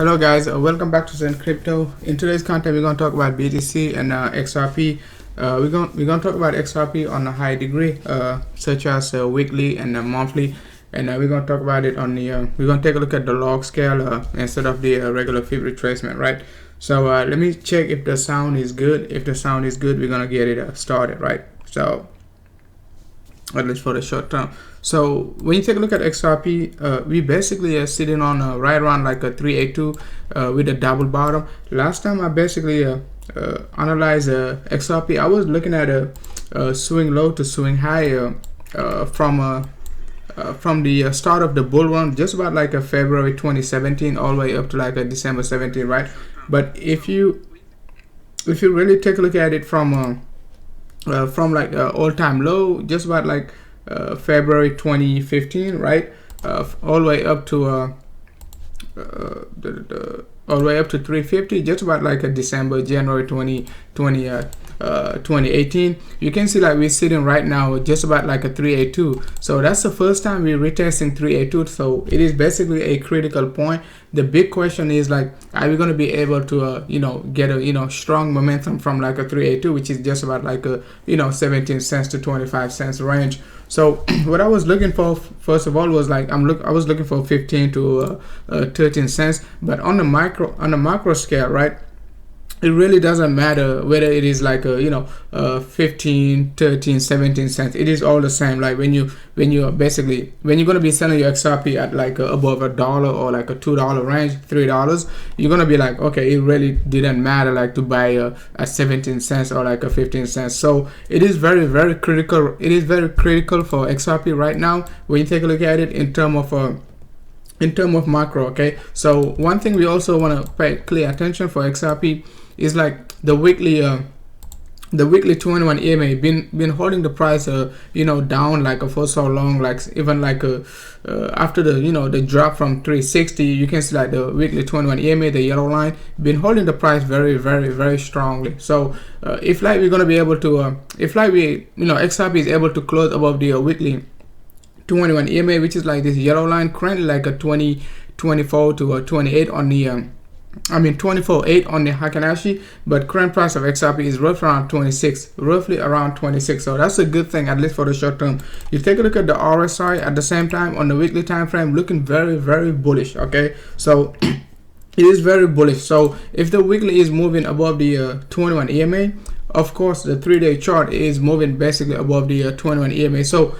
Hello guys, welcome back to Zen Crypto. In today's content, we're going to talk about BTC and XRP. We're going to talk about XRP on a high degree, such as weekly and monthly, and we're going to talk about it on the. We're going to take a look at the log scale instead of the regular fib retracement, right? So let me check if the sound is good. If the sound is good, we're going to get it started, right? So at least for the short term. So when you take a look at XRP, we basically are sitting on right around like a 382 with a double bottom. Last time I basically analyzed XRP, I was looking at a swing low to swing high from the start of the bull run, just about like a February 2017 all the way up to like a December 17, right? But if you really take a look at it from like all-time low, just about like February 2015, right, all the way up to all the way up to 350, just about like a January 2018. You can see like we're sitting right now just about like a 382. So that's the first time we're retesting 382. So it is basically a critical point. The big question is like, are we going to be able to get a strong momentum from like a 382, which is just about like a 17 cents to 25 cents range. So what I was looking for first of all was like I was looking for 15 to 13 cents, but on the macro scale, right, it really doesn't matter whether it is like a 15, 13, 17 cents. It is all the same. Like when you're going to be selling your XRP at like above $1 or like a $2 range, $3, you're going to be like, okay, it really didn't matter like to buy at 17 cents or like a 15 cents. So it is very, very critical. It is very critical for XRP right now when you take a look at it in terms of macro. Okay, so one thing we also want to pay clear attention for XRP is like the weekly 21 EMA been holding the price down like for so long, like even like after the drop from 360, you can see like the weekly 21 EMA, the yellow line, been holding the price very, very, very strongly. So if like we're gonna be able to if like we XRP is able to close above the weekly 21 EMA, which is like this yellow line, currently like a 24 to 28 on the 24.8 on the Hakanashi, but current price of XRP is roughly around 26, so that's a good thing, at least for the short term. You take a look at the RSI at the same time on the weekly time frame, looking very, very bullish. Okay, so it is very bullish. So if the weekly is moving above the 21 EMA, of course the 3-day chart is moving basically above the 21 EMA. So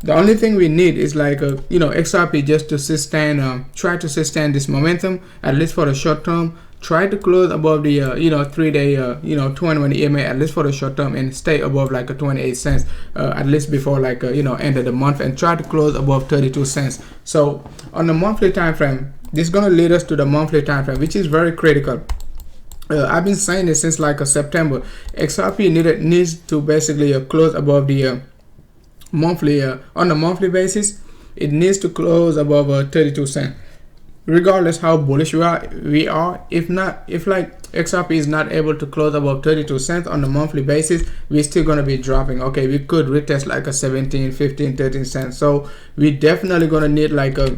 the only thing we need is like XRP just to sustain, try to sustain this momentum, at least for the short term. Try to close above the 3-day 21 EMA, at least for the short term, and stay above like a 28 cents at least before like end of the month, and try to close above 32 cents. So on the monthly time frame, this is going to lead us to the monthly time frame, which is very critical. I've been saying this since like September. XRP needs to basically close above the monthly on a monthly basis. It needs to close above 32 cents, regardless how bullish we are. If like XRP is not able to close above 32 cents on a monthly basis, we're still going to be dropping. Okay, we could retest like a 17, 15, 13 cents. So we definitely going to need like a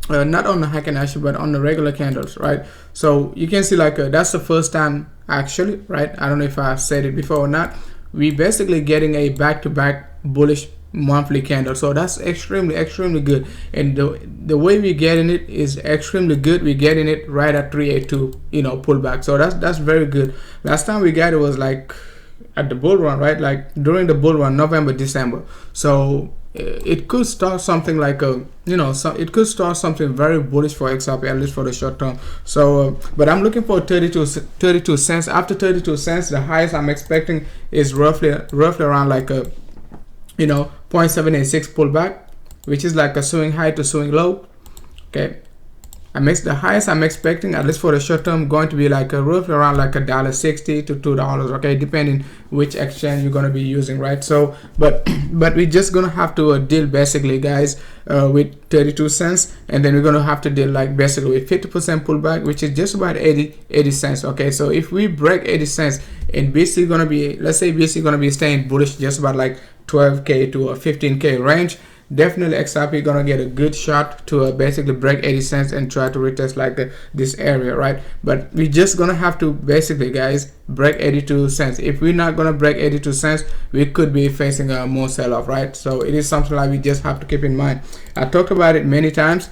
not on the Hakanashi but on the regular candles, right? So you can see like that's the first time actually, right? I don't know if I said it before or not. We basically getting a back-to-back bullish monthly candle, so that's extremely good, and the way we're getting it is extremely good. We're getting it right at 382 pullback, so that's very good. Last time we got it was like at the bull run, right, like during the bull run, November, December. So it could start something like it could start something very bullish for XRP, at least for the short term. So but I'm looking for 32 cents. After 32 cents, the highest I'm expecting is roughly around like a 0.786 pullback, which is like a swing high to swing low. Okay, the highest I'm expecting, at least for the short term, going to be like a roughly around like $1.60 to $2. Okay, depending which exchange you're going to be using, right? So but we're just gonna have to deal basically, guys, with 32 cents, and then we're gonna have to deal like basically with 50% pullback, which is just about 80 cents. Okay, so if we break 80 cents and BC gonna be, let's say BC gonna be staying bullish just about like 12K to a 15K range, definitely XRP gonna get a good shot to basically break 80 cents and try to retest like this area, right? But we just gonna have to basically, guys, break 82 cents. If we're not gonna break 82 cents, we could be facing a more sell-off, right? So it is something like we just have to keep in mind. I talked about it many times.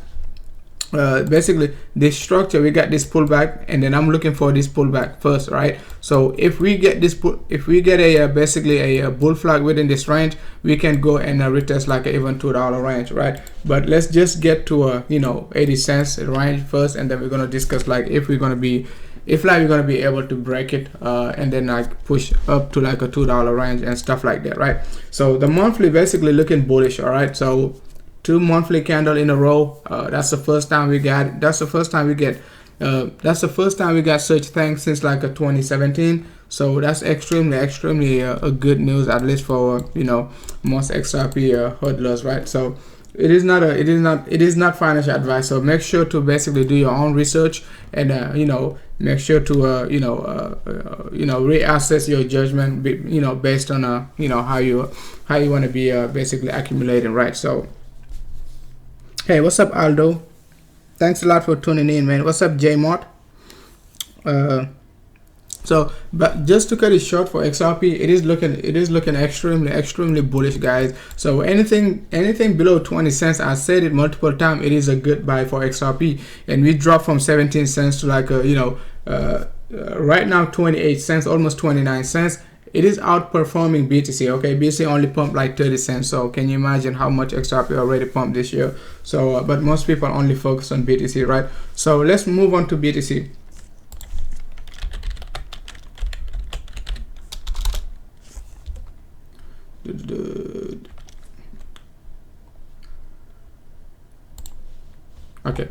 Basically this structure, we got this pullback, and then I'm looking for this pullback first, right? So if we get this if we get a basically a bull flag within this range, we can go and retest like a even $2 range, right? But let's just get to you know, 80 cents range first, and then we're gonna discuss like if we're gonna be we're gonna be able to break it and then like push up to like a $2 range and stuff like that, right? So the monthly basically looking bullish, all right? So 2 monthly candle in a row. That's the first time we got. That's the first time we get. That's the first time we got such things since like a 2017. So that's extremely a good news, at least for you know, most XRP hodlers, right? So it is not financial advice. So make sure to basically do your own research, and you know, make sure to you know, reassess your judgment, you know, based on you know, how you want to be basically accumulating, right? So. Hey, what's up, Aldo? Thanks a lot for tuning in, man. What's up, J-Mott? So, but just to cut it short for XRP, it is looking extremely bullish, guys. So anything below 20 cents, I said it multiple times, it is a good buy for XRP. And we dropped from 17 cents to like you know, right now 28 cents, almost 29 cents. It is outperforming BTC. Okay, BTC only pumped like 30 cents. So can you imagine how much XRP already pumped this year? So but most people only focus on BTC, right? So let's move on to BTC. Okay,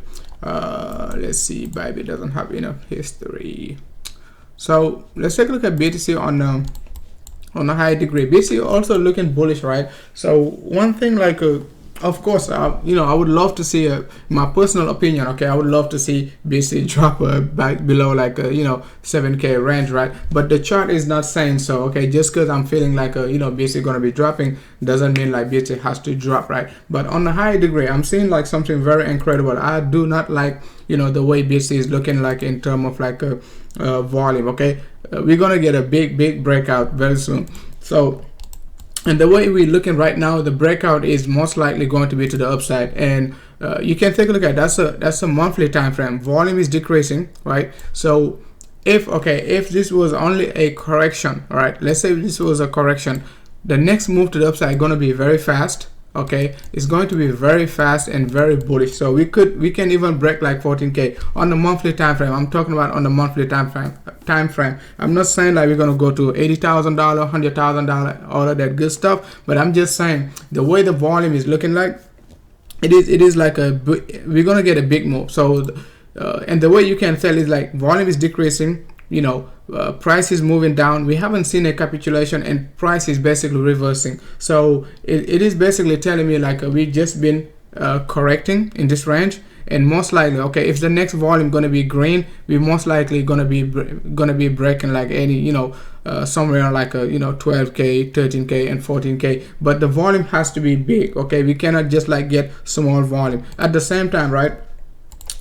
let's see. BYBIT doesn't have enough history. So let's take a look at BTC on a high degree. BTC also looking bullish, right? So one thing, like of course, you know, I would love to see my personal opinion, okay, I would love to see BTC drop back below like you know, 7K range, right? But the chart is not saying so. Okay, just because I'm feeling like you know, BTC gonna be dropping doesn't mean like BTC has to drop, right? But on a high degree, I'm seeing like something very incredible. I do not like, you know, the way BTC is looking like in terms of like volume. Okay, we're gonna get a big breakout very soon. So, and the way we're looking right now, the breakout is most likely going to be to the upside. And you can take a look at that's a monthly time frame. Volume is decreasing, right? So if this was only a correction, all right, let's say this was a correction, the next move to the upside is going to be very fast. Okay, it's going to be very fast and very bullish. So we can even break like 14K on the monthly time frame. I'm talking about on the monthly time frame. I'm not saying like we're gonna go to $80,000, $100,000, all of that good stuff, but I'm just saying the way the volume is looking like, it is like we're gonna get a big move. So and the way you can tell is like volume is decreasing, you know, price is moving down. We haven't seen a capitulation, and price is basically reversing. So it is basically telling me like we've just been correcting in this range, and most likely, okay, if the next volume gonna be green, we most likely gonna be breaking like any, you know, somewhere like you know, 12K, 13K, and 14K. But the volume has to be big. Okay, we cannot just like get small volume at the same time, right?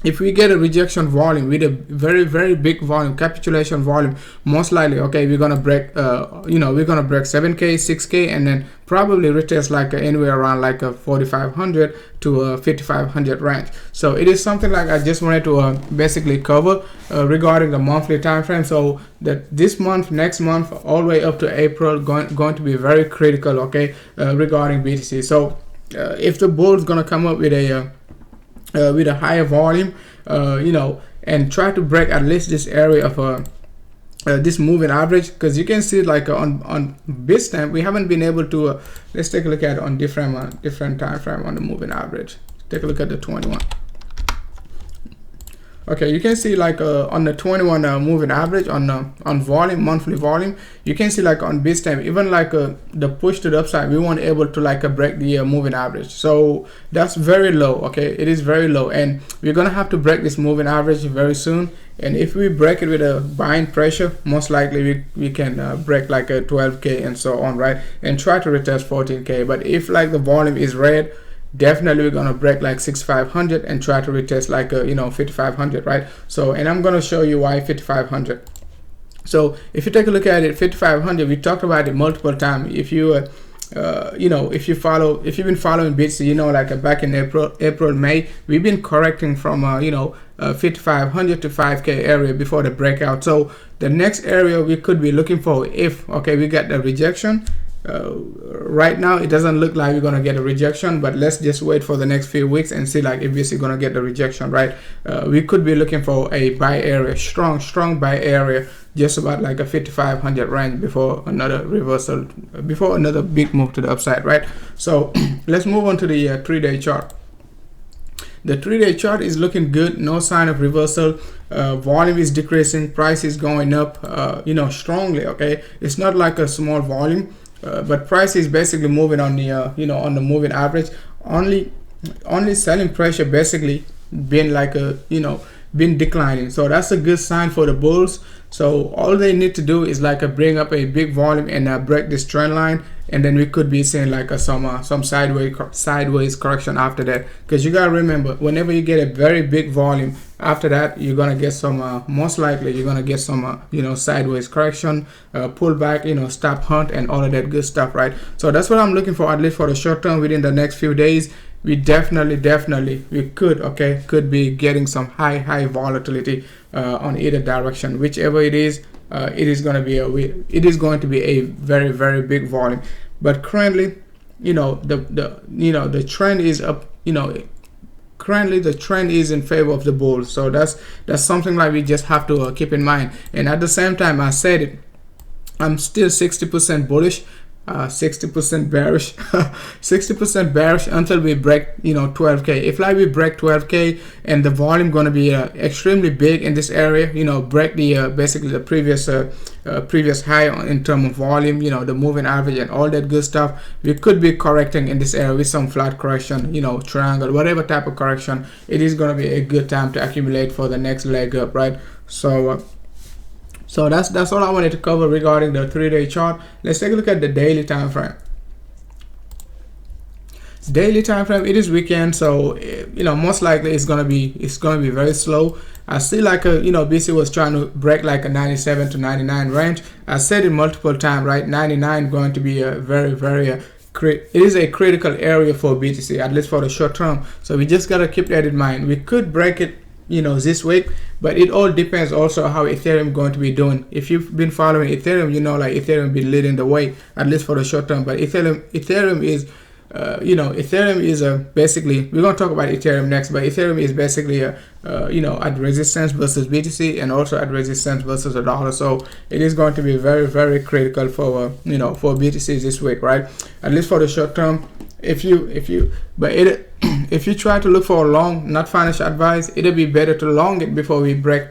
If we get a rejection volume with a very big volume, capitulation volume, most likely, okay, we're gonna break you know, we're gonna break 7K, 6K, and then probably retest like anywhere around like a 4,500 to a 5,500 range. So it is something like I just wanted to basically cover regarding the monthly time frame. So that this month, next month, all the way up to April, going to be very critical, okay, regarding BTC. So if the bull is gonna come up with a higher volume, you know, and try to break at least this area of this moving average, because you can see like on Bitstamp we haven't been able to let's take a look at on different time frame on the moving average. Take a look at the 21. Okay, you can see like on the 21 moving average on volume, monthly volume, you can see like on Bitstamp, even like the push to the upside, we weren't able to like break the moving average. So that's very low. Okay, it is very low, and we're gonna have to break this moving average very soon. And if we break it with a buying pressure, most likely we can break like a 12K and so on, right, and try to retest 14K. But if like the volume is red, definitely we're gonna break like 6500 and try to retest like a 5500, right? So, and I'm gonna show you why 5500. So if you take a look at it, 5500, we talked about it multiple times. If you if you've been following BTC, like back in April, May, we've been correcting from 5500 to 5k area before the breakout. So the next area we could be looking for, if we get the rejection. Right now it doesn't look like we're gonna get a rejection, but let's just wait for the next few weeks and see like if we're gonna get the rejection, right? We could be looking for a buy area, strong buy area, just about like a 5500 range before another reversal, before another big move to the upside, right? So let's move on to the 3-day chart. The 3-day chart is looking good, no sign of reversal. Volume is decreasing, price is going up strongly. Okay, it's not like a small volume, but price is basically moving on the on the moving average. Only selling pressure basically been like been declining, so that's a good sign for the bulls. So all they need to do is like bring up a big volume and break this trend line, and then we could be seeing like some sideways correction after that. Because you gotta remember, whenever you get a very big volume, after that you're gonna get some most likely you're gonna get some sideways correction, pullback, stop hunt, and all of that good stuff, right? So that's what I'm looking for, at least for the short term. Within the next few days, we definitely we could be getting some high volatility on either direction. Whichever it is, it is going to be a very big volume. But currently, the trend is up. Currently the trend is in favor of the bulls. So that's something like we just have to keep in mind. And at the same time, I said it, I'm still 60% bullish, 60% bearish, 60% bearish until we break 12k. If like we break 12k and the volume going to be extremely big in this area, break the basically the previous high in terms of volume, the moving average and all that good stuff, we could be correcting in this area with some flat correction, triangle, whatever type of correction. It is going to be a good time to accumulate for the next leg up, right? So that's all I wanted to cover regarding the 3-day chart. Let's take a look at the daily time frame. Daily time frame, it is weekend, so most likely it's gonna be very slow. I see like BC was trying to break like a 97 to 99 range. I said it multiple times, right? 99 going to be a it is a critical area for BTC, at least for the short term. So we just gotta keep that in mind. We could break it this week, but it all depends also how Ethereum going to be doing. If you've been following Ethereum, like Ethereum been leading the way, at least for the short term. But Ethereum is Ethereum is basically, we're going to talk about Ethereum next, but Ethereum is basically at resistance versus BTC, and also at resistance versus the dollar. So it is going to be very critical for for BTC this week, right? At least for the short term. If you try to look for a long, not financial advice, it'll be better to long it before we break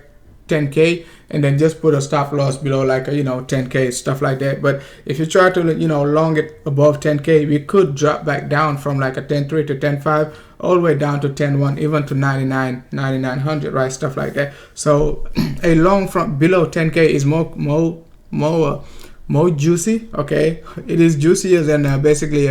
10k, and then just put a stop loss below like 10k, stuff like that. But if you try to long it above 10k, we could drop back down from like a 10.3 to 10.5 all the way down to 10.1, even to 9900, right? Stuff like that. So a long from below 10k is more juicy. Okay, it is juicier than basically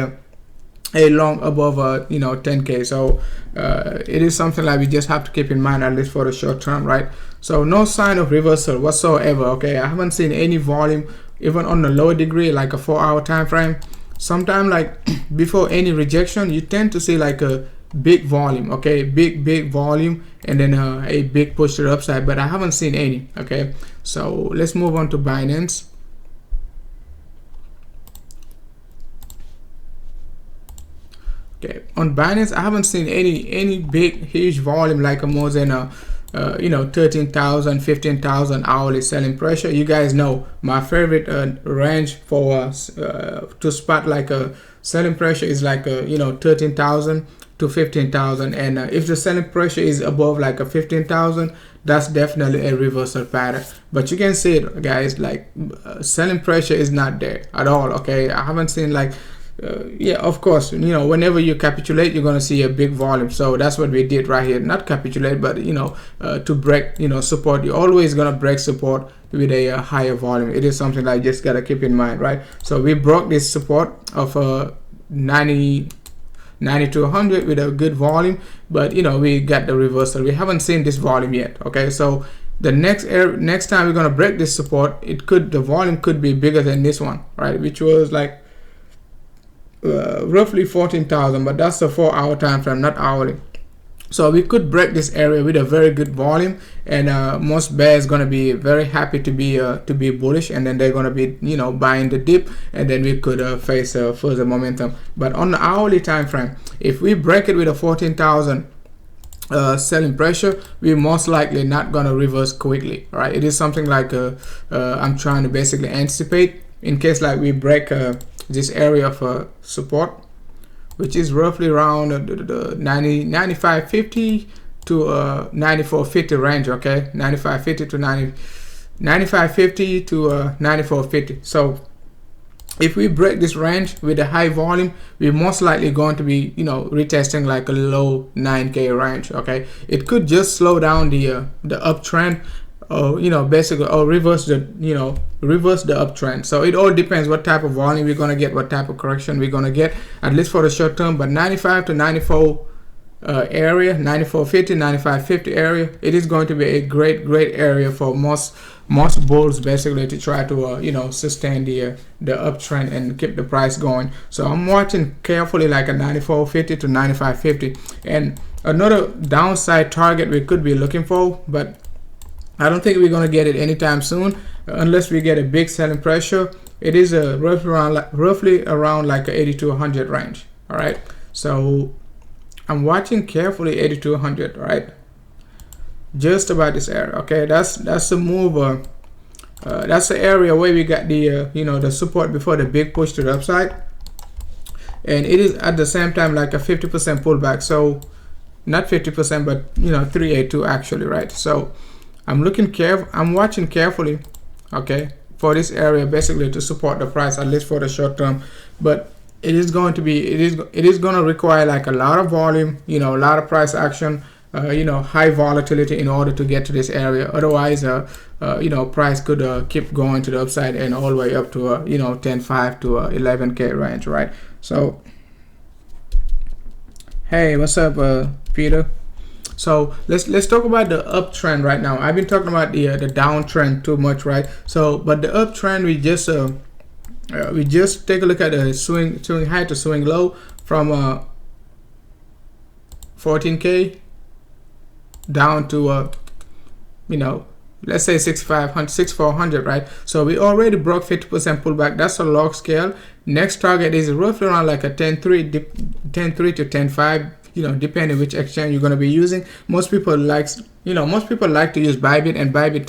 a long above 10k. So it is something like we just have to keep in mind, at least for the short term, right? So no sign of reversal whatsoever. Okay, I haven't seen any volume even on the lower degree, like a 4-hour time frame. Sometime like before any rejection, you tend to see like a big volume, okay, big volume, and then a big push to the upside, but I haven't seen any. Okay, so let's move on to Binance. Okay, on Binance, I haven't seen any big huge volume, like a more than 13,000, 15,000 hourly selling pressure. You guys know my favorite range for to spot like a selling pressure is like 13,000 to 15,000, and if the selling pressure is above like a 15,000, that's definitely a reversal pattern. But you can see it, guys, like selling pressure is not there at all. Okay, I haven't seen like yeah, of course, whenever you capitulate, you're going to see a big volume. So that's what we did right here. Not capitulate, but to break support. You're always going to break support with a higher volume. It is something that you just got to keep in mind, right? So we broke this support of 90 9200 with a good volume, but you know, we got the reversal. We haven't seen this volume yet. Okay, so the next time we're gonna break this support, the volume could be bigger than this one, right? Which was like roughly 14,000, but that's a 4-hour time frame, not hourly. So we could break this area with a very good volume, and most bears gonna be very happy to be bullish, and then they're gonna be, you know, buying the dip, and then we could face further momentum. But on the hourly time frame, if we break it with a 14,000 selling pressure, we're most likely not gonna reverse quickly, right? It is something like I'm trying to basically anticipate in case like we break this area of support, which is roughly around the 95.50 to 94.50 range. Okay, 95.50 to 95.50 to 94.50. So if we break this range with a high volume, we're most likely going to be, you know, retesting like a low 9K range. Okay, it could just slow down the uptrend, or you know, basically, or reverse the uptrend. So it all depends what type of volume we're gonna get, what type of correction we're gonna get, at least for the short term. But 95 to 94 area, 94.50, 95.50 area, it is going to be a great area for most bulls basically to try to you know, sustain the uptrend and keep the price going. So I'm watching carefully like a 94.50 to 95.50. And another downside target we could be looking for, but I don't think we're going to get it anytime soon unless we get a big selling pressure. It is roughly around like a 8200 range. All right, so I'm watching carefully 8200, right? Just about this area. Okay, that's the move. That's the area where we got the you know, the support before the big push to the upside, and it is at the same time like a 50% pullback. So not 50%, but you know, 382 actually, right? So I'm watching carefully, okay, for this area basically to support the price, at least for the short term. But it is going to be, it is going to require like a lot of volume, you know, a lot of price action, you know, high volatility in order to get to this area. Otherwise, you know, price could keep going to the upside and all the way up to you know, 10.5 to 11K range, right? So hey, what's up, Peter? So let's talk about the uptrend right now. I've been talking about the downtrend too much, right? So but the uptrend, we just take a look at the swing high to swing low from 14K down to you know, let's say 6,400, right? So we already broke 50% pullback. That's a log scale. Next target is roughly around like a 10.3 to 10.5, you know, depending which exchange you're going to be using. Most people like to use BYBIT, and BYBIT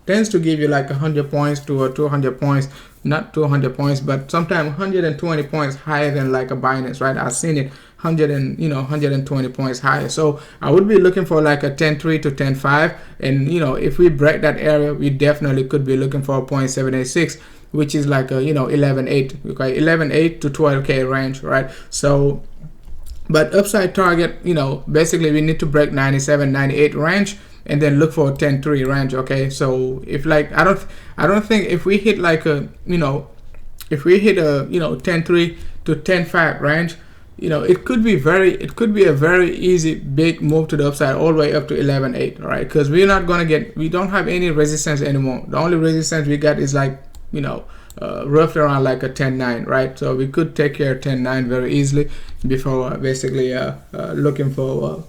tends to give you like 100 points to 200 points, not 200 points, but sometimes 120 points higher than like a Binance, right? I've seen it 120 points higher. So I would be looking for like a 10.3 to 10.5, and you know, if we break that area, we definitely could be looking for a 0.786, which is like a, you know, 11.8, okay, 11.8 to 12K range, right? So but upside target, you know, basically we need to break 97, 98 range and then look for a 10.3 range. Okay, so if like I don't think if we hit like a, you know, if we hit a, you know, 10.3 to 10.5 range, you know, it could be a very easy big move to the upside all the way up to 11.8, right? Because we don't have any resistance anymore. The only resistance we got is like, you know, roughly around like a 10.9, right? So we could take care of 10.9 very easily before basically looking for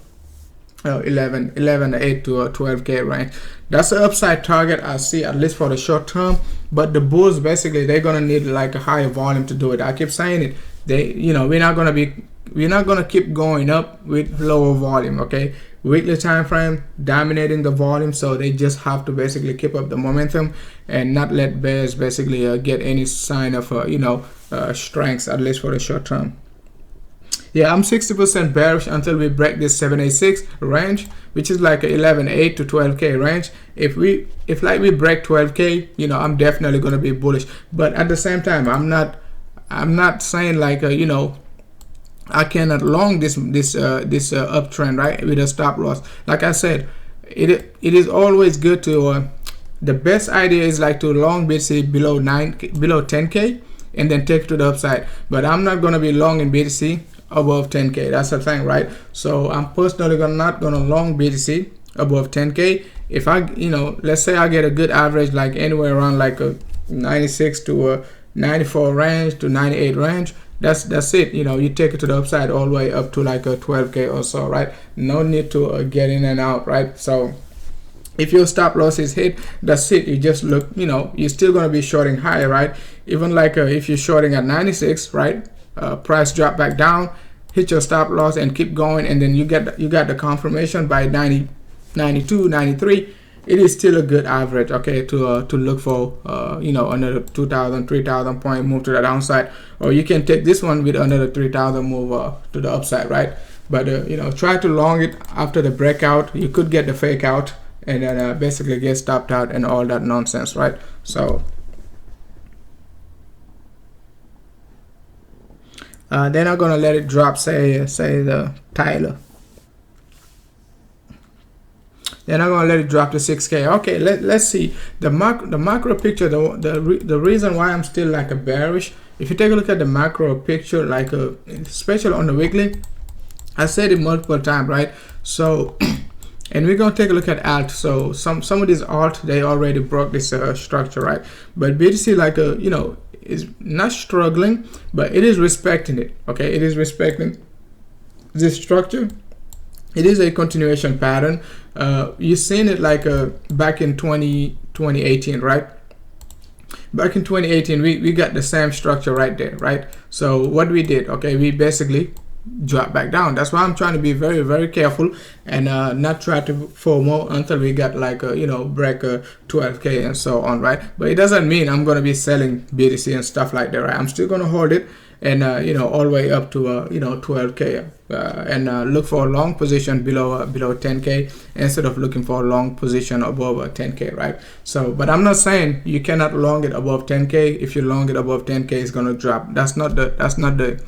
11.8 to a 12K range. That's the upside target I see, at least for the short term. But the bulls basically, they're gonna need like a higher volume to do it. I keep saying it. You know, we're not gonna keep going up with lower volume. Okay, weekly time frame dominating the volume, so they just have to basically keep up the momentum and not let bears basically get any sign of you know, strengths, at least for the short term. Yeah, I'm 60% bearish until we break this 786 range, which is like a 11.8 to 12K range. If we break 12K, you know, I'm definitely gonna be bullish. But at the same time, I'm not saying like you know, I cannot long this uptrend, right, with a stop loss. Like I said, it is always good to the best idea is like to long BTC below 10K and then take it to the upside. But I'm not going to be long in BTC above 10k. That's the thing, right? So I'm personally not gonna long BTC above 10k. If I, let's say I get a good average, like anywhere around like a 96 to a 94 range to 98 range, that's it. You take it to the upside all the way up to like a 12k or so, right? No need to get in and out, right? So if your stop loss is hit, that's it. You just look, you're still going to be shorting higher, right? Even like if you're shorting at 96, right? Price drop back down, hit your stop loss and keep going, and then you got the confirmation by 90, 92, 93. It is still a good average, okay, to look for, another 2,000, 3,000 point move to the downside, or you can take this one with another 3,000 move to the upside, right? But try to long it after the breakout. You could get the fake out and then basically get stopped out and all that nonsense, right? So they're not gonna let it drop, say the Tyler. They're not gonna let it drop to 6k. Okay, let's see the macro picture. The reason why I'm still like a bearish, if you take a look at the macro picture, like especially on the weekly, I said it multiple times, right? So and we're gonna take a look at alt. So some of these alt, they already broke this structure, right? But BTC, like is not struggling, but it is respecting it. Okay, it is respecting this structure. It is a continuation pattern. You've seen it like back in 2018, right? Back in 2018, we got the same structure right there, right? So what we did, okay, we basically drop back down. That's why I'm trying to be very, very careful and not try to FOMO until we got like break 12k and so on, right? But it doesn't mean I'm going to be selling BTC and stuff like that, right? I'm still going to hold it and all the way up to 12k and look for a long position below 10k instead of looking for a long position above 10k, right? So but I'm not saying you cannot long it above 10k. If you long it above 10k, it's going to drop. That's not the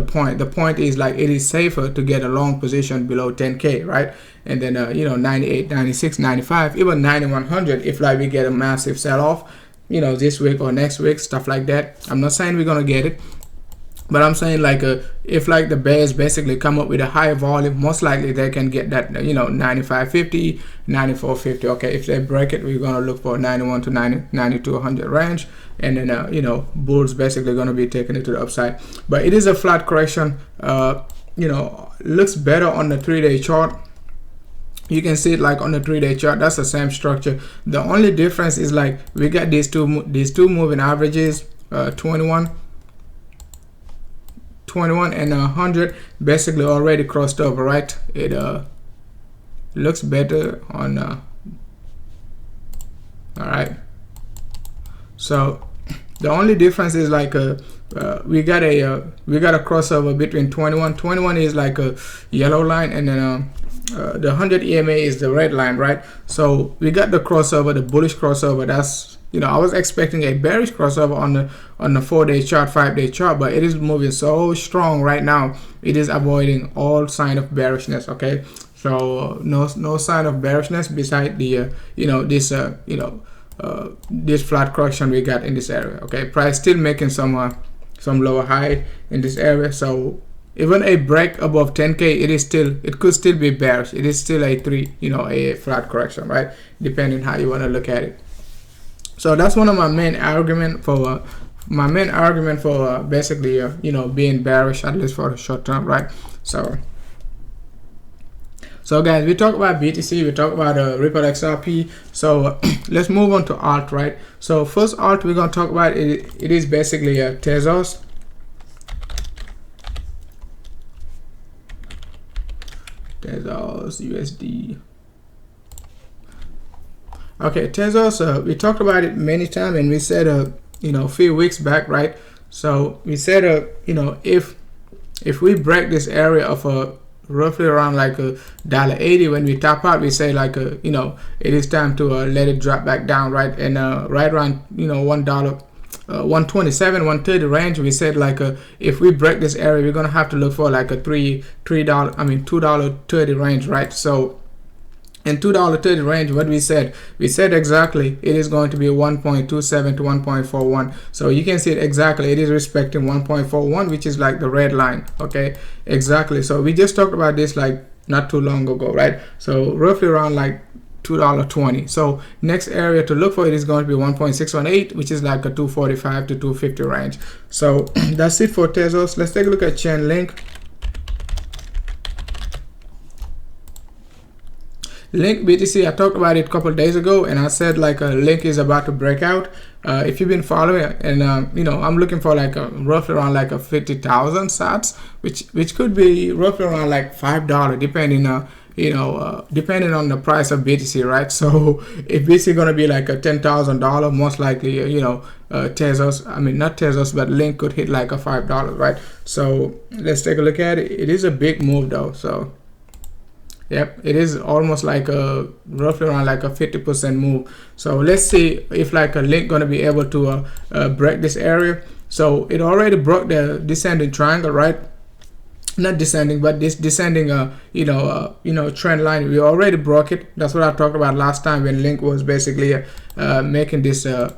point. The point is like it is safer to get a long position below 10k, right? And then 98, 96, 95, even 9100 if like we get a massive sell-off this week or next week, stuff like that. I'm not saying we're gonna get it, but I'm saying like if like the bears basically come up with a higher volume, most likely they can get that 95.50, 94.50. Okay, if they break it, we're gonna look for 91 to 92, 100 range, and then bulls basically gonna be taking it to the upside. But it is a flat correction. Looks better on the 3-day chart. You can see it like on the 3-day chart. That's the same structure. The only difference is like we got these two moving averages, 21 and 100 basically already crossed over, right? It looks better on all right. So the only difference is like we got a crossover between 21 is like a yellow line, and then the 100 EMA is the red line, right? So we got the crossover, the bullish crossover. That's I was expecting a bearish crossover on the 4-day chart, 5-day chart, but it is moving so strong right now. It is avoiding all sign of bearishness. Okay, so no sign of bearishness beside the this flat correction we got in this area. Okay, price still making some lower high in this area. So even a break above 10k, it could still be bearish. It is still a flat correction, right? Depending how you want to look at it. So that's one of my main argument for basically being bearish, at least for the short term, right? So guys, we talk about BTC, we talk about Ripple XRP. So let's move on to alt, right? So first alt we're gonna talk about it is basically Tezos. Tezos USD. Okay, Tezos, we talked about it many times, and we said a few weeks back, right? So we said if we break this area of roughly around like $1.80 when we top out, we say like it is time to let it drop back down, right? And right around $1, 127, 130 range, we said like if we break this area, we're gonna have to look for like a $2.30 range, right? So in $2.30 range. What we said exactly it is going to be 1.27 to 1.41. so you can see it exactly, it is respecting 1.41, which is like the red line. Okay, exactly. So we just talked about this like not too long ago, right? So roughly around like $2.20. so next area to look for it is going to be 1.618, which is like a 245 to 250 range. So that's it for Tezos. Let's take a look at Chainlink. Link BTC, I talked about it a couple of days ago, and I said like a Link is about to break out. If you've been following, and you know, I'm looking for like a roughly around like a 50,000 sats, which could be roughly around like $5, depending depending on the price of BTC, right? So if BTC gonna be like a $10,000, most likely Tezos, I mean not Tezos, but Link could hit like a $5, right? So let's take a look at it. It is a big move though, so. Yep, it is almost like a roughly around like a 50% move. So let's see if like a Link gonna be able to break this area. So it already broke the descending triangle, right? Not descending, but this descending trend line. We already broke it. That's what I talked about last time when Link was basically making this a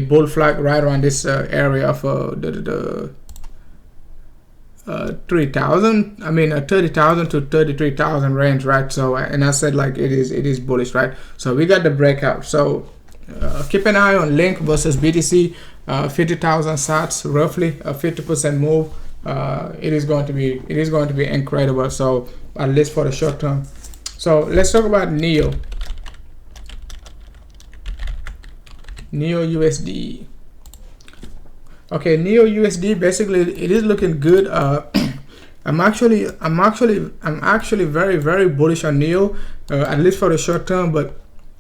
bull flag right around this area of the 30,000, I mean 30,000 to 33,000 range, right? So and I said like it is bullish, right? So we got the breakout. So keep an eye on Link versus BTC. 50,000 sats, roughly a 50% move. It is going to be incredible. So at least for the short term. So let's talk about NEO USD. Okay, NEO USD, basically it is looking good. I'm actually very, very bullish on NEO, at least for the short term, but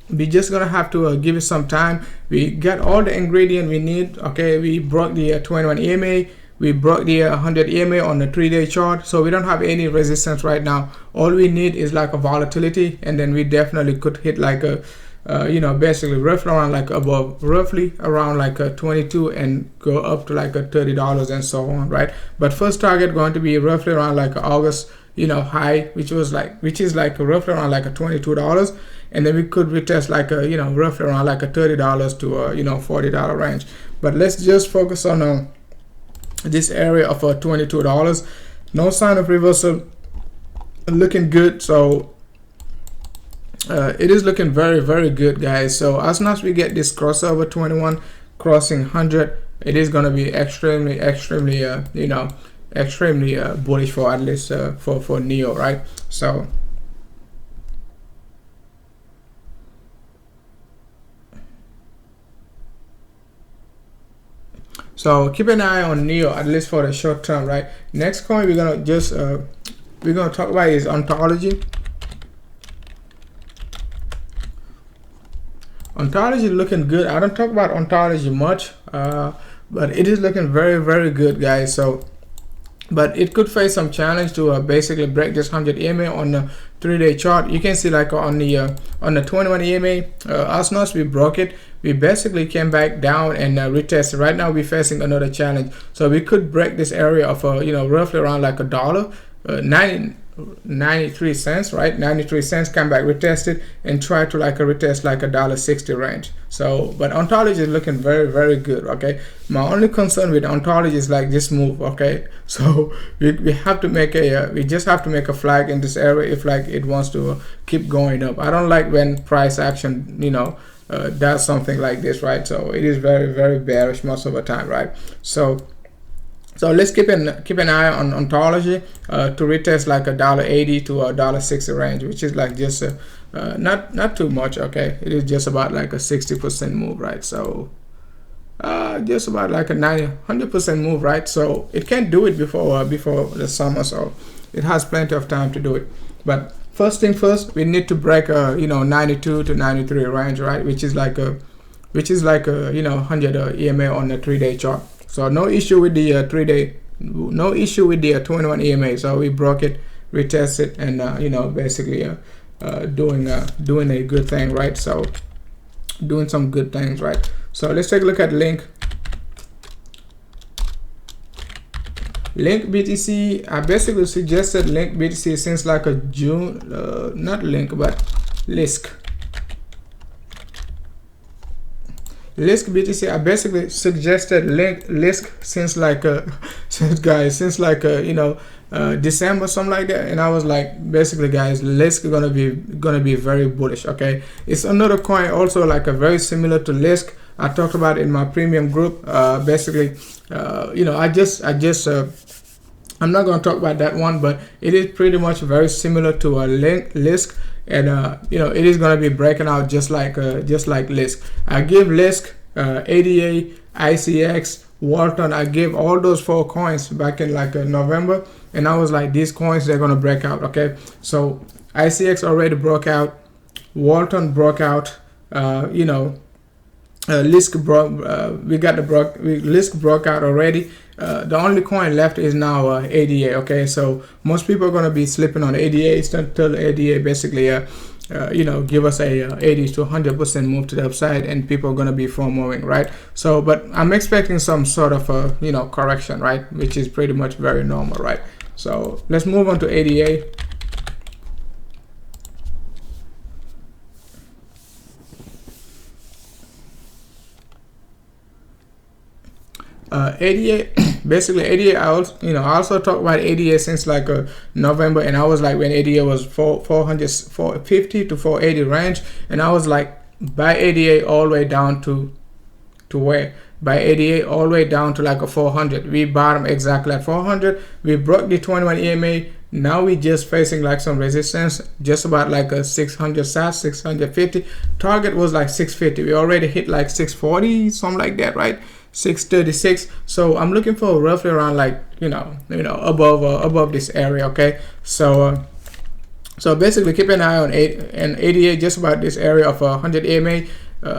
we just gonna have to give it some time. We got all the ingredient we need. Okay, we broke the 21 EMA, we broke the 100 EMA on the 3-day chart, so we don't have any resistance right now. All we need is like a volatility, and then we definitely could hit like a basically roughly around like above, roughly around like a 22 and go up to like a $30 and so on, right? But first target going to be roughly around like August high, which is like roughly around like a $22, and then we could retest like a roughly around like a $30 to $40 range. But let's just focus on this area of $22. No sign of reversal, looking good. So it is looking very, very good, guys. So as soon as we get this crossover 21 crossing 100, it is going to be extremely bullish for at least for NEO, right? So keep an eye on NEO at least for the short term, right? Next coin we're gonna just talk about is Ontology. Ontology looking good. I don't talk about Ontology much, but it is looking very, very good, guys. So but it could face some challenge to basically break this 100 EMA on the 3-day chart. You can see like on the 21 EMA, as soon as we broke it, we basically came back down and retested. Right now we're facing another challenge, so we could break this area of roughly around like $93 cents, right? 93 cents, come back, retest it, and try to like retest like $1.60 range. So but Ontology is looking very, very good. Okay, my only concern with Ontology is like this move. Okay, so we have to make we just have to make a flag in this area if like it wants to keep going up. I don't like when price action does something like this, right? So it is very, very bearish most of the time, right? So let's keep an eye on Ontology to retest like $1.80 to $1.60 range, which is like just not too much. Okay, it is just about like a 60% move, right? So just about like a 100% move, right? So it can't do it before the summer, so it has plenty of time to do it. But first thing first, we need to break 92 to 93 range, right? Which is like a 100 EMA on the 3-day chart. So no issue with the 3-day, no issue with the 21 EMA. So we broke it, retested, and basically doing a good thing, right? So doing some good things, right? So let's take a look at Link BTC. I basically suggested Link BTC since like a June, not Link, but LISC BTC. I basically suggested LISC since like since like December, something like that, and I was like, basically guys, LISC gonna be very bullish. Okay, it's another coin also like a very similar to LISC. I talked about it in my premium group. Basically, I'm not gonna talk about that one, but it is pretty much very similar to a LISC. And it is going to be breaking out just like LISC. I give LISC, ADA, ICX, Walton. I gave all those 4 coins back in like November, and I was like, these coins, they're going to break out. Okay, so ICX already broke out, Walton broke out, LISC broke. LISC broke out already. The only coin left is now ADA. Okay, so most people are going to be slipping on ADA until ADA basically give us a 80 to 100% move to the upside, and people are going to be FOMOing, right? So but I'm expecting some sort of correction, right, which is pretty much very normal, right? So let's move on to ADA. ADA, basically ADA, I also talked about ADA since like November, and I was like, when ADA was 450 to 480 range, and I was like, buy ADA all the way down to where? Buy ADA all the way down to like a 400. We bottom exactly at 400. We broke the 21 EMA. Now we just facing like some resistance, just about like a 600 sats, 650. Target was like 650. We already hit like 640, something like that, right? 636. So I'm looking for roughly around like above this area. Okay, so basically keep an eye on 88, just about this area of 100 EMA.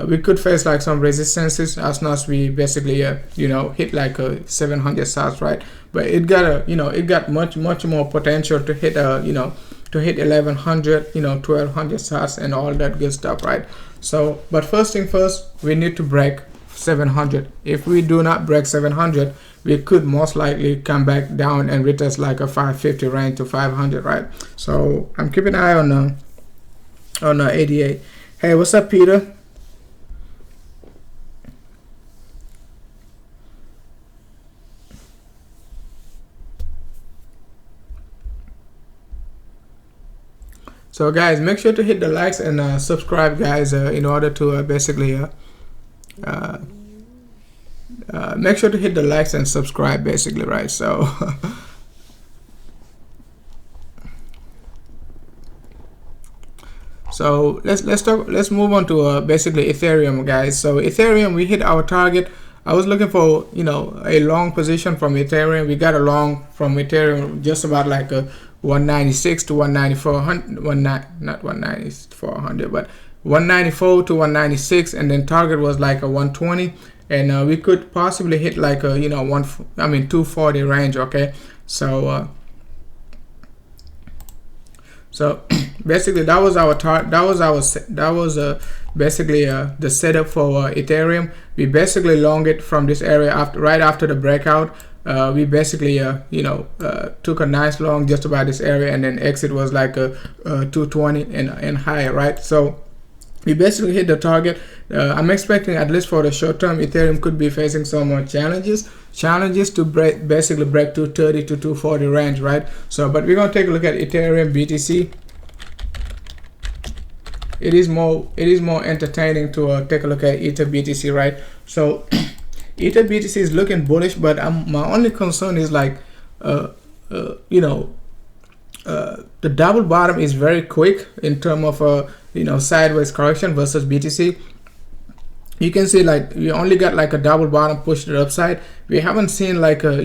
We could face like some resistances as soon as we basically hit like 700 sats, right? But it got it got much more potential to hit to hit 1100, 1200 sats and all that good stuff, right? So but first thing first, we need to break 700. If we do not break 700, we could most likely come back down and retest like a 550 range to 500, right? So I'm keeping an eye on 88. Hey, what's up, Peter? So guys, make sure to hit the likes and subscribe, guys, in order to basically make sure to hit the likes and subscribe, basically, right? So so let's move on to basically Ethereum, guys. So Ethereum, we hit our target. I was looking for a long position from Ethereum. We got a long from Ethereum just about like a 196 to 194, not 19400, but 194 to 196, and then target was like a 120, and we could possibly hit like a 240 range. Okay, so so basically that was our basically the setup for Ethereum. We basically long it from this area right after the breakout. We basically took a nice long just about this area, and then exit was like a 220 and higher, right? So we basically hit the target. I'm expecting, at least for the short term, Ethereum could be facing some more challenges to basically break 230 to 240 range, right? So but we're gonna take a look at Ethereum BTC. It is more entertaining to take a look at Ether BTC, right? So Ether BTC is looking bullish, but my only concern is like the double bottom is very quick in terms of sideways correction versus BTC. You can see like we only got like a double bottom push to the upside. We haven't seen like a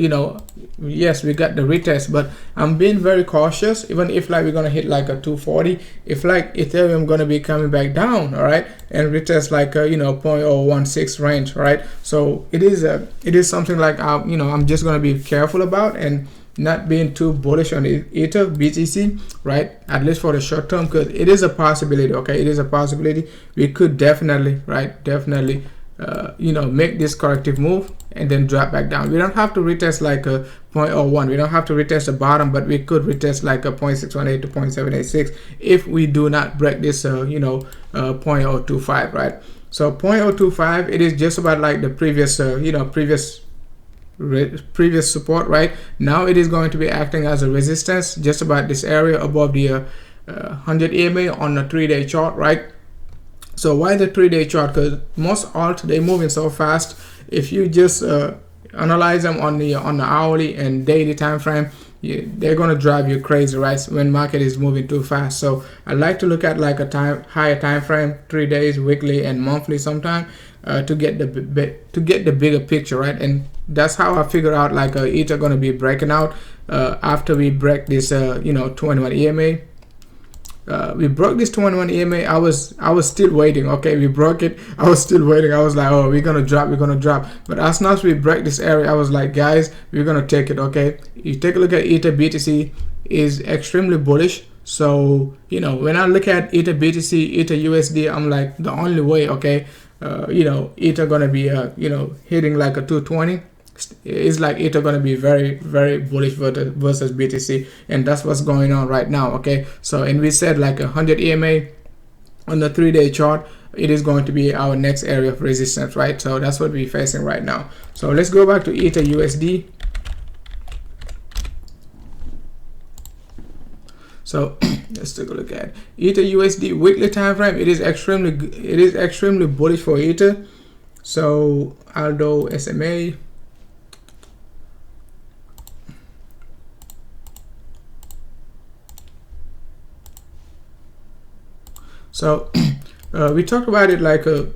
yes, we got the retest, but I'm being very cautious. Even if like we're gonna hit like a 240, if like Ethereum gonna be coming back down, all right, and retest like a 0.016 range, right? So it is something like I'm just gonna be careful about and not being too bullish on Ether BTC, right? At least for the short term, because it is a possibility. Okay, it is a possibility. We could definitely you know, make this corrective move and then drop back down. We don't have to retest like a 0.01. We don't have to retest the bottom, but we could retest like a 0.618 to 0.786 if we do not break this, you know, 0.025, right? So 0.025, it is just about like the previous, you know, previous support, right? Now it is going to be acting as a resistance just about this area above the 100 EMA on the 3-day chart, right? So why the 3-day chart? Because most alt, they moving so fast. If you just analyze them on the hourly and daily time frame, they're going to drive you crazy, right, when market is moving too fast. So I like to look at like a higher time frame, 3 days, weekly and monthly sometime, to get the bigger picture, right? And that's how I figure out like Ether going to be breaking out after we break this you know, 21 EMA. We broke this 21 EMA. I was still waiting. Okay, we broke it. I was still waiting. I was like, oh, we're gonna drop. But as soon as we break this area, I was like, guys, we're gonna take it. Okay, you take a look at Ether BTC is extremely bullish. So you know, when I look at Ether BTC, Ether USD, I'm like, the only way, okay, you know, Ether gonna be you know, hitting like a 220. It's like Ether going to be very, very bullish versus BTC, and that's what's going on right now. Okay, so and we said like 100 EMA on the 3-day chart, it is going to be our next area of resistance, right? So that's what we're facing right now. So let's go back to Ether USD. So let's take a look at Ether USD weekly time frame. It is extremely bullish for Ether. So Aldo SMA. So we talked about it like a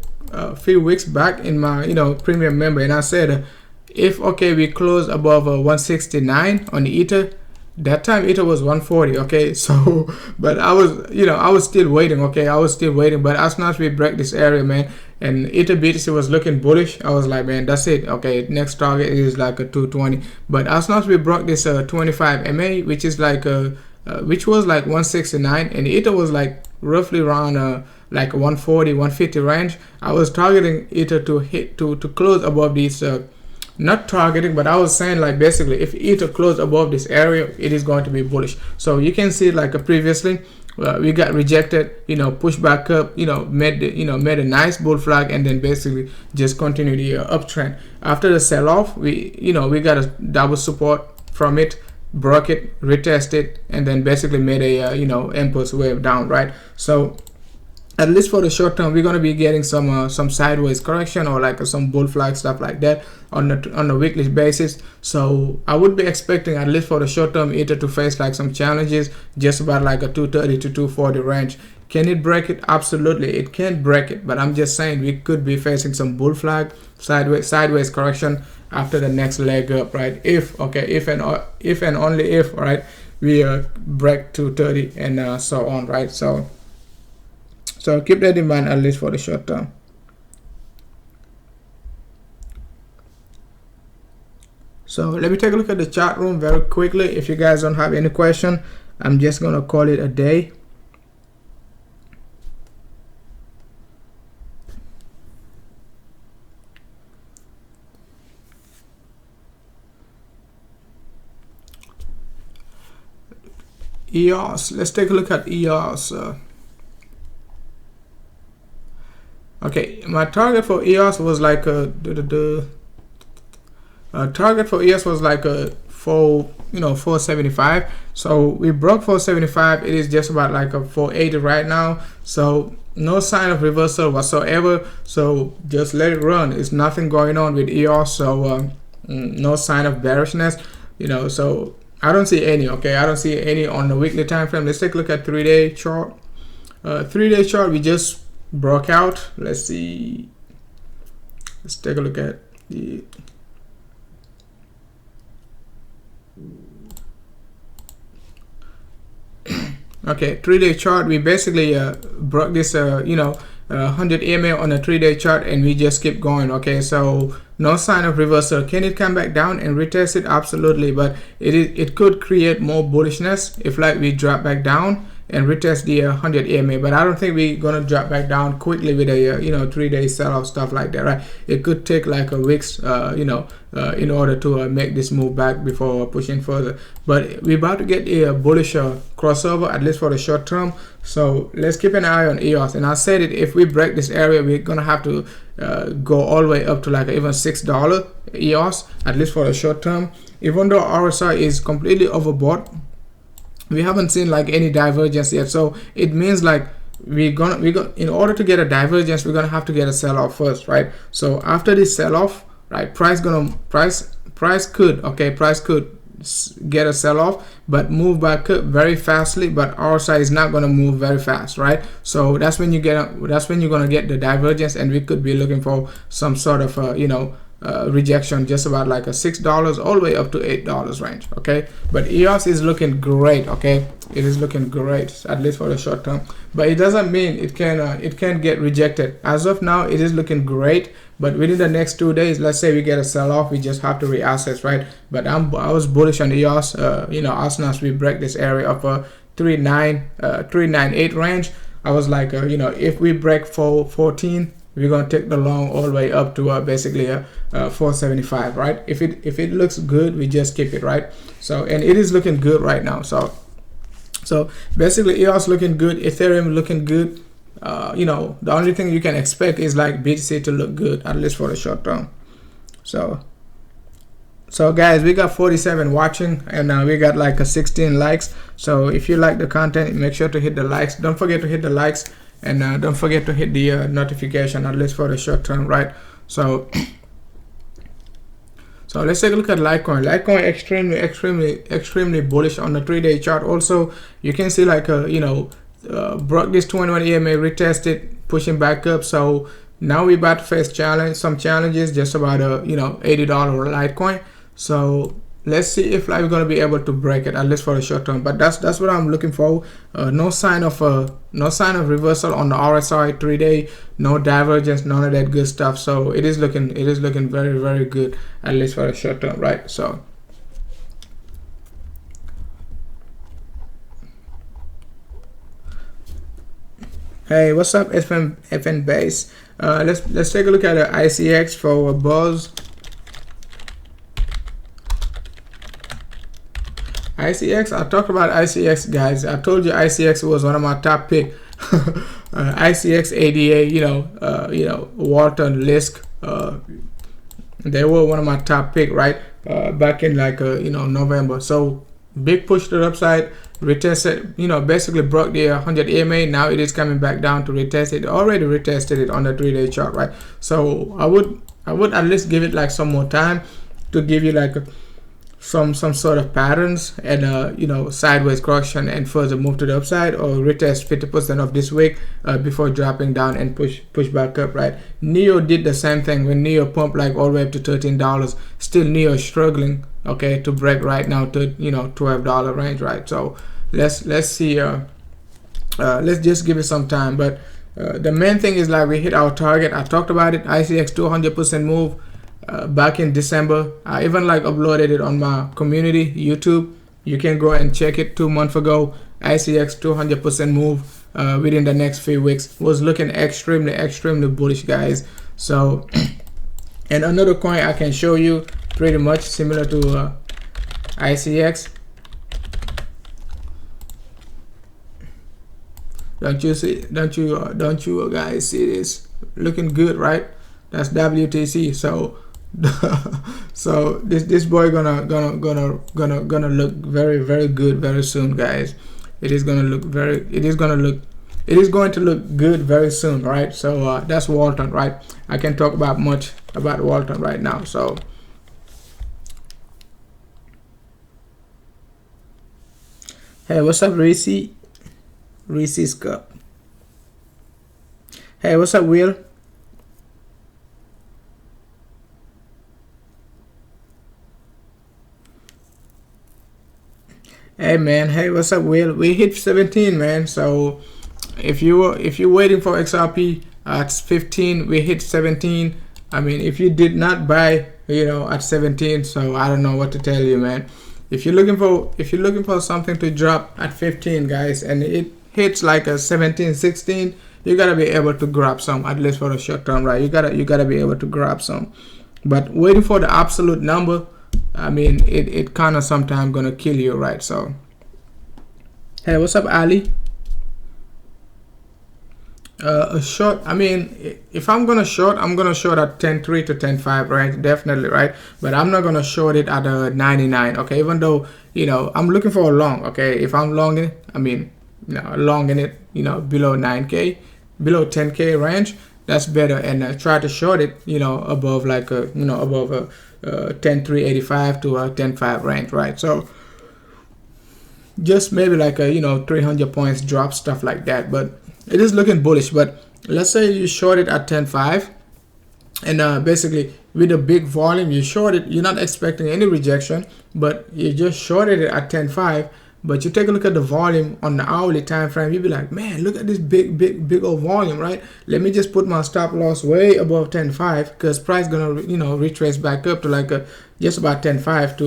few weeks back in my, you know, premium member, and I said if okay we close above 169 on Ether, that time Ether was 140. Okay, so but I was, you know, I was still waiting. Okay, I was still waiting, but as soon as we break this area, man, and Ether BTC was looking bullish, I was like, man, that's it. Okay, next target is like a 220. But as soon as we broke this 25 MA, which is like which was like 169, and Ether was like roughly around like 140 150 range, I was targeting Ether to hit to close above these, not targeting, but I was saying like basically if Ether close above this area, it is going to be bullish. So you can see like previously we got rejected, you know, push back up, you know, made a nice bull flag, and then basically just continue the uptrend. After the sell off, we got a double support from it, broke it, retested it, and then basically made a impulse wave down, right? So at least for the short term, we're going to be getting some sideways correction or like some bull flag stuff like that on the weekly basis. So I would be expecting at least for the short term Ether to face like some challenges just about like a 230 to 240 range. Can it break it? Absolutely, it can break it, but I'm just saying we could be facing some bull flag sideways correction after the next leg up, right? If and only if, right, we break 230 and so on, right? So keep that in mind at least for the short term. So let me take a look at the chat room very quickly. If you guys don't have any question, I'm just gonna call it a day. EOS, let's take a look at EOS. Okay, my target for EOS was like target for EOS was like a 475. So we broke 475. It is just about like a 480 right now. So no sign of reversal whatsoever. So just let it run. It's nothing going on with EOS. So no sign of bearishness. So I don't see any. Okay, I don't see any on the weekly time frame. Let's take a look at 3-day chart. 3-day chart, we just broke out. Let's see. Let's take a look at the okay, 3-day chart. We basically broke this 100 EMA on a 3-day chart, and we just keep going. Okay, so no sign of reversal. Can it come back down and retest it? Absolutely, but it could create more bullishness if like we drop back down and retest the 100 EMA, but I don't think we're gonna drop back down quickly with a 3-day sell-off, stuff like that, right? It could take like a week's in order to make this move back before pushing further. But we're about to get a bullish crossover, at least for the short term. So let's keep an eye on EOS. And I said it, if we break this area, we're gonna have to go all the way up to like even $6 EOS, at least for the short term. Even though RSI is completely overbought, we haven't seen like any divergence yet. So it means like we're gonna in order to get a divergence, we're gonna have to get a sell-off first, right? So after this sell-off, right, price could get a sell-off, but move back up very fastly, but RSI is not going to move very fast, right? So that's when you're going to get the divergence, and we could be looking for some sort of rejection, just about like a $6 all the way up to $8 range. Okay, but EOS is looking great. Okay, it is looking great, at least for the short term, but it doesn't mean it can get rejected. As of now, it is looking great, but within the next 2 days, let's say we get a sell-off, we just have to reassess, right? But I was bullish on EOS. As soon as we break this area of 398 range, I was like, if we break 414, we're gonna take the long all the way up to basically 475, right? If it looks good, we just keep it, right? So, and it is looking good right now. So basically EOS looking good, Ethereum looking good. The only thing you can expect is like BTC to look good, at least for the short term. So guys, we got 47 watching, and we got like 16 likes. So if you like the content, make sure to hit the likes. Don't forget to hit the likes, and don't forget to hit the notification, at least for the short term, right? So let's take a look at Litecoin. Litecoin extremely bullish on the 3-day chart. Also, you can see like broke this 21 EMA, retested, pushing back up. So now we're about to face some challenges, just about a $80 Litecoin. So let's see if we're going to be able to break it, at least for the short term. But that's what I'm looking for. No sign of reversal on the RSI 3-day, no divergence, none of that good stuff. So it is looking very, very good, at least for the short term, right? So hey, what's up, FN base? Let's take a look at the ICX for Buzz. ICX, I talked about ICX, guys. I told you ICX was one of my top pick. ICX, ADA, Walton, Lisk, they were one of my top pick, right? Back in like November. So big push to the upside, retested, basically broke the 100 EMA. Now it is coming back down to retest it. Already retested it on the 3-day chart, right? So I would at least give it like some more time to give you like some sort of patterns, and sideways correction and further move to the upside, or retest 50% of this week before dropping down and push back up, right? NEO did the same thing when NEO pumped like all the way up to $13. Still NEO struggling, okay, to break right now to $12 range, right? So let's see, let's just give it some time. But the main thing is like we hit our target. I talked about it. ICX 200% move back in December. I even like uploaded it on my community YouTube. You can go and check it 2 months ago. ICX 200% move within the next few weeks. Was looking extremely bullish, guys. So and another coin I can show you pretty much similar to ICX. Don't you guys see this? Looking good, right? That's WTC. So this boy gonna look very good very soon, guys. It is going to look good very soon, right? So that's Walton, right? I can talk about much about Walton right now. So hey, what's up, Reese's Cup? Hey, what's up, Will? Hey man, hey, what's up, Will? We hit 17, man. So if you're waiting for XRP at 15, we hit 17. I mean, if you did not buy, at 17, so I don't know what to tell you, man. If you're looking for something to drop at 15, guys, and hits like a 17, 16, you gotta be able to grab some, at least for the short term, right? You gotta be able to grab some. But waiting for the absolute number, I mean, it kind of sometimes gonna kill you, right? So, hey, what's up, Ali? A short, I mean, if I'm gonna short, I'm gonna short at 10.3 to 10.5, right? Definitely, right? But I'm not gonna short it at a 99, okay? Even though, you know, I'm looking for a long, okay? If I'm long in it, I mean, you know, long in it, you know, below 9K, below 10K range, that's better. And try to short it, you know, above like a, you know, above a 10.385 to a 10.5 range, right? So just maybe like a, you know, 300 points drop, stuff like that. But it is looking bullish. But let's say you short it at 10.5, and basically with a big volume, you short it, you're not expecting any rejection, but you just shorted it at 10.5. But you take a look at the volume on the hourly time frame, you'll be like, man, look at this big old volume, right? Let me just put my stop loss way above 10.5, because price gonna, you know, retrace back up to like a just about 10.5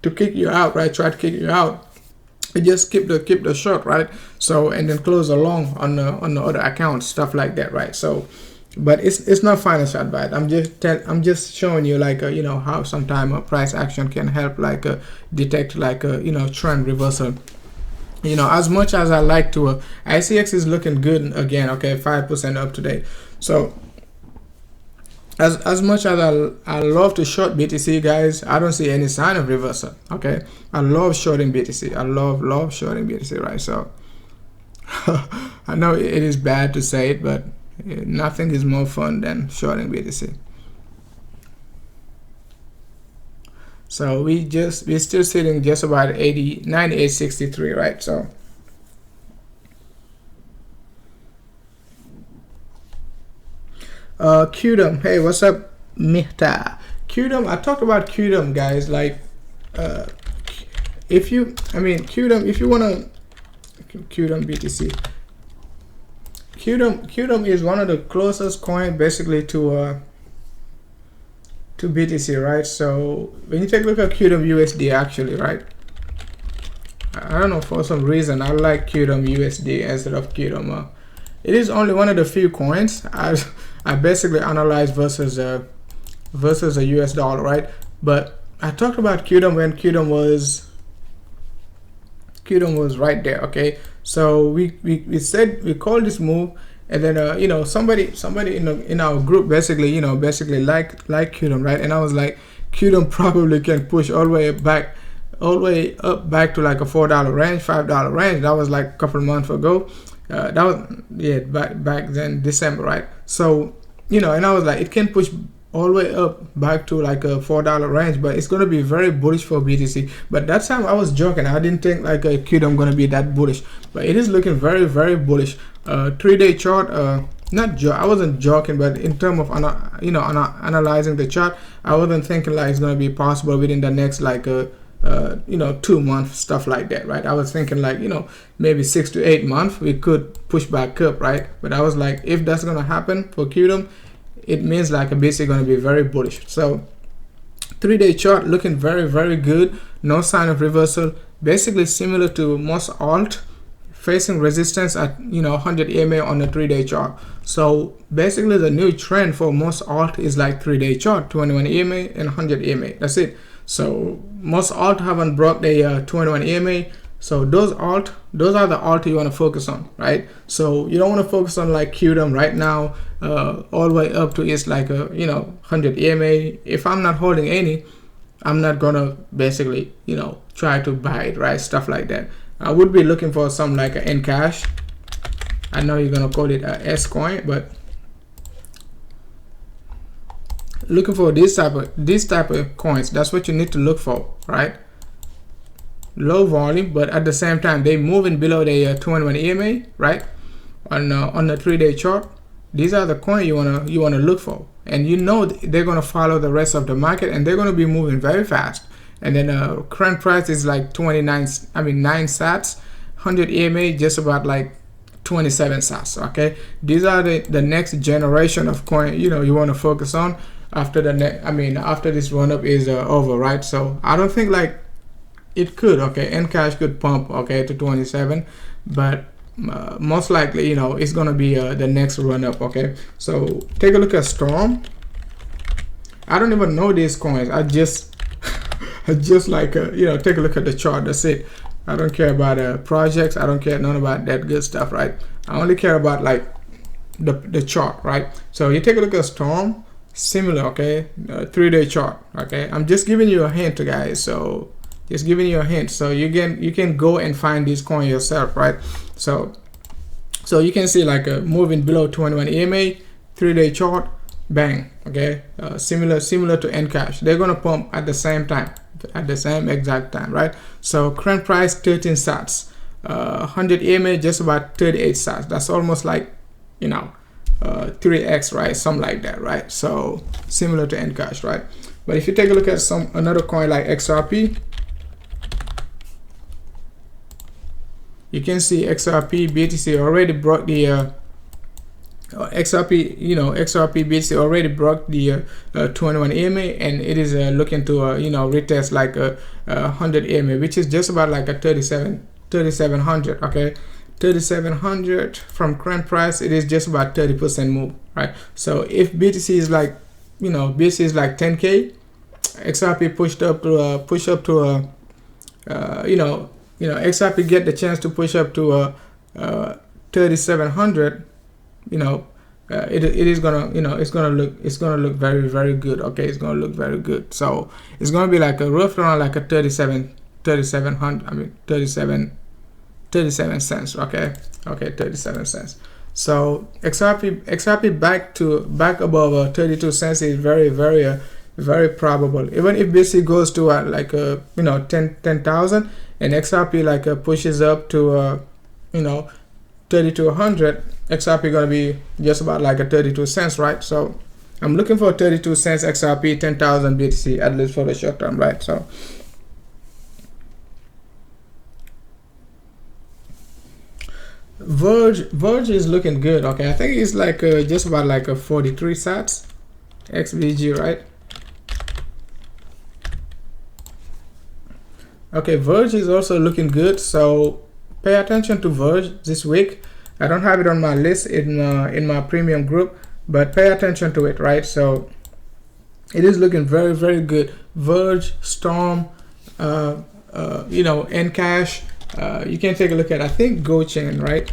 to kick you out, right? Try to kick you out. You just keep the short, right? So, and then close along on the other accounts, stuff like that, right? So, but it's not financial advice. I'm just showing you like you know, how sometimes a price action can help like detect like a, you know, trend reversal. You know, as much as I like to, ICX is looking good again, okay, 5% up today. So as much as I love to short BTC, guys, I don't see any sign of reversal. Okay, I love shorting BTC. I love shorting BTC, right? So I know it is bad to say it, but nothing is more fun than shorting BTC. So we're still sitting just about 98.63, right? So QDOM, hey, what's up, Mihta? QDOM, I talked about QDOM, guys. Like, if you, I mean, QDOM, if you wanna, QDOM BTC. QDOM is one of the closest coin basically to BTC, right? So when you take a look at QDOM USD, actually, right? I don't know, for some reason I like QDOM USD instead of QDOM. It is only one of the few coins I basically analyze versus a US dollar, right? But I talked about QDOM when QDOM was right there, okay? So we said we called this move, and then you know, somebody in our group basically, you know, like QDOM, right? And I was like, QDOM probably can push all the way up back to like a $4 range, $5 range. That was like a couple of months ago. That was, yeah, back then, December, right? So, you know, and I was like, it can push all the way up back to like a $4 range, but it's going to be very bullish for BTC. But that time I was joking. I didn't think like a QDOM going to be that bullish, but it is looking very, very bullish. 3-day chart, I wasn't joking, but in terms of analyzing the chart, I wasn't thinking like it's going to be possible within the next like you know, 2 months, stuff like that, right? I was thinking like, you know, maybe 6 to 8 months we could push back up, right? But I was like, if that's gonna happen for QDOM, it means like a basically gonna be very bullish. So 3-day chart looking very, very good. No sign of reversal. Basically similar to most alt, facing resistance at, you know, 100 EMA on the 3-day chart. So basically the new trend for most alt is like 3-day chart, 21 EMA and 100 EMA. That's it. So most alt haven't broke the 21 EMA. So those are the alt you want to focus on, right? So you don't want to focus on like QDOM right now, all the way up to it's like a, you know, 100 EMA. If I'm not holding any, I'm not gonna basically, you know, try to buy it, right? Stuff like that. I would be looking for some like an Encash. I know you're gonna call it a ALTCOIN, but looking for this type of coins, that's what you need to look for, right? Low volume, but at the same time they moving below the 21 EMA, right? On the 3-day chart. These are the coins you wanna look for, and you know they're gonna follow the rest of the market, and they're gonna be moving very fast. And then current price is like 9 sats, 100 EMA just about like 27 sats. Okay, these are the next generation of coin, you know, you want to focus on after after this run up is over, right? So I don't think like it could, okay, Ncash could pump, okay, to 27, but most likely, you know, it's gonna be the next run up, okay. So take a look at Storm. I don't even know these coins. I just I just like you know, take a look at the chart. That's it. I don't care about projects. I don't care none about that good stuff, right? I only care about like the chart, right? So you take a look at Storm, similar, okay, 3-day chart, okay. I'm just giving you a hint, guys. So just giving you a hint, so you can go and find this coin yourself, right? So you can see like moving below 21 EMA, 3-day chart, bang, okay. Similar to Ncash. They're gonna pump at the same time, at the same exact time, right? So current price 13 sats, 100 EMA just about 38 sats. That's almost like, you know, 3x, right? Something like that, right? So similar to Ncash, right? But if you take a look at another coin like XRP, you can see XRP BTC already broke the XRP, you know, XRP BTC already broke the 21 EMA, and it is looking to you know, retest like a 100 EMA, which is just about like a 3700, okay. 3700 from current price, it is just about 30% move, right? So if BTC is like, you know, BTC is like 10k, XRP pushed up to you know, XRP get the chance to push up to 3700, you know, it is gonna, you know, it's gonna look very, very good, okay. It's gonna look very good. So it's gonna be like a rough around like a 3700, I mean 37 cents, okay, 37 cents. So XRP back above 32 cents is very, very very probable. Even if BTC goes to like you know, 10,000, and XRP like pushes up to you know, 3200, XRP gonna be just about like a 32 cents, right? So I'm looking for 32 cents XRP, 10,000 BTC at least for the short term, right? So Verge is looking good, okay. I think it's like just about like a 43 sats XVG, right? Okay, Verge is also looking good, so pay attention to Verge this week. I don't have it on my list in my premium group, but pay attention to it, right? So it is looking very, very good. Verge, Storm, you know, Ncash. You can take a look at, I think, GoChain, right?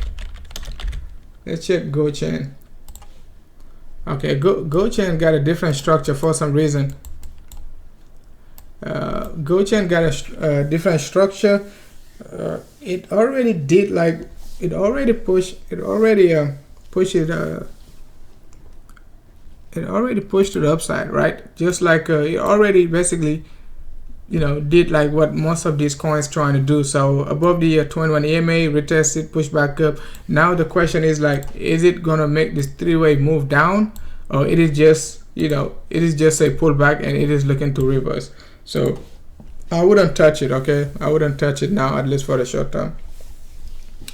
Let's check GoChain. Okay, GoChain got a different structure for some reason. GoChain got a different structure. It already did like, it already pushed it pushed to the upside, right? Just like it already basically, you know, did like what most of these coins trying to do. So above the 21 EMA, retested, push back up. Now the question is like, is it gonna make this three-way move down, or it is just, you know, it is just a pullback and it is looking to reverse? So I wouldn't touch it, okay. I wouldn't touch it now, at least for the short term.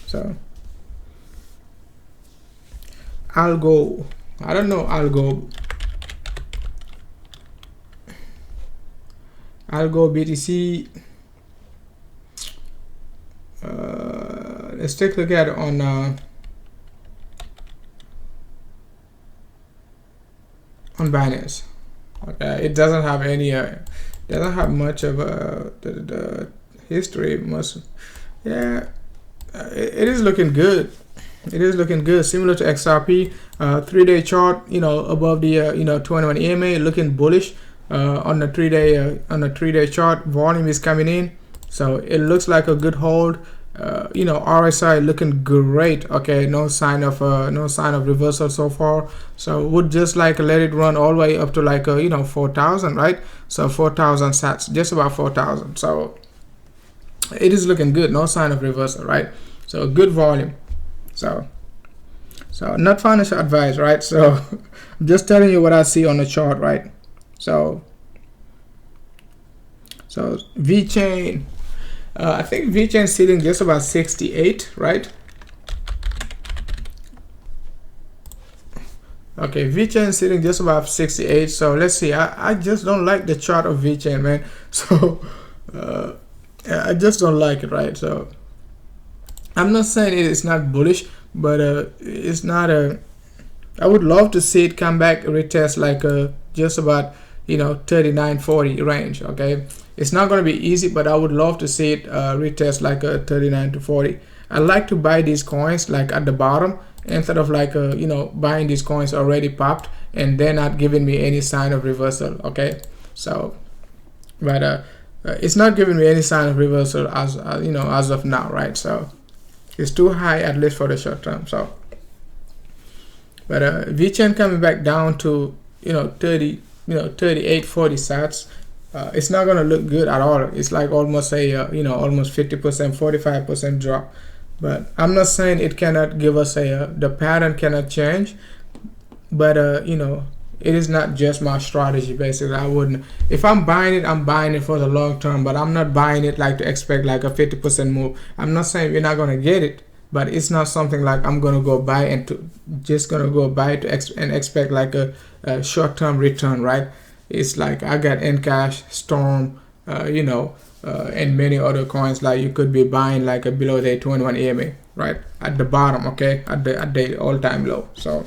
So Algo, I don't know Algo BTC. Let's take a look at it on Binance. Okay, it doesn't have any doesn't have much of the history. Yeah, it is looking good. It is looking good, similar to XRP. 3-day chart, you know, above the you know, 21 EMA, looking bullish. On the 3-day chart, volume is coming in, so it looks like a good hold. You know, RSI looking great, okay. No sign of reversal so far, so would just like let it run all the way up to like you know, 4,000, right? So 4,000 sats, just about 4,000. So it is looking good, no sign of reversal, right? So good volume. So not financial advice, right? So I'm just telling you what I see on the chart, right? So VeChain, I think VeChain sitting just about 68, right? Okay, VeChain sitting just about 68. So let's see. I just don't like the chart of VeChain, man. So I just don't like it, right? So I'm not saying it's not bullish, but it's not a. I would love to see it come back, retest like just about 39.40 range. Okay, it's not going to be easy, but I would love to see it retest like a 39 to 40. I like to buy these coins like at the bottom instead of like buying these coins already popped and they're not giving me any sign of reversal. Okay, so but it's not giving me any sign of reversal as as of now, right? So it's too high, at least for the short term. So but VChain coming back down to 38.40 sats, it's not going to look good at all. It's like almost a almost 50%, 45% drop. But I'm not saying it cannot give us the pattern cannot change, but it is not just my strategy. Basically, I wouldn't, if I'm buying it for the long term, but I'm not buying it like to expect like a 50% move. I'm not saying we're not going to get it, but it's not something like I'm going to go buy and and expect like a short-term return, right? It's like I got Encash, Storm, and many other coins. Like you could be buying like below the 21 EMA, right at the bottom, okay, at the all-time low. So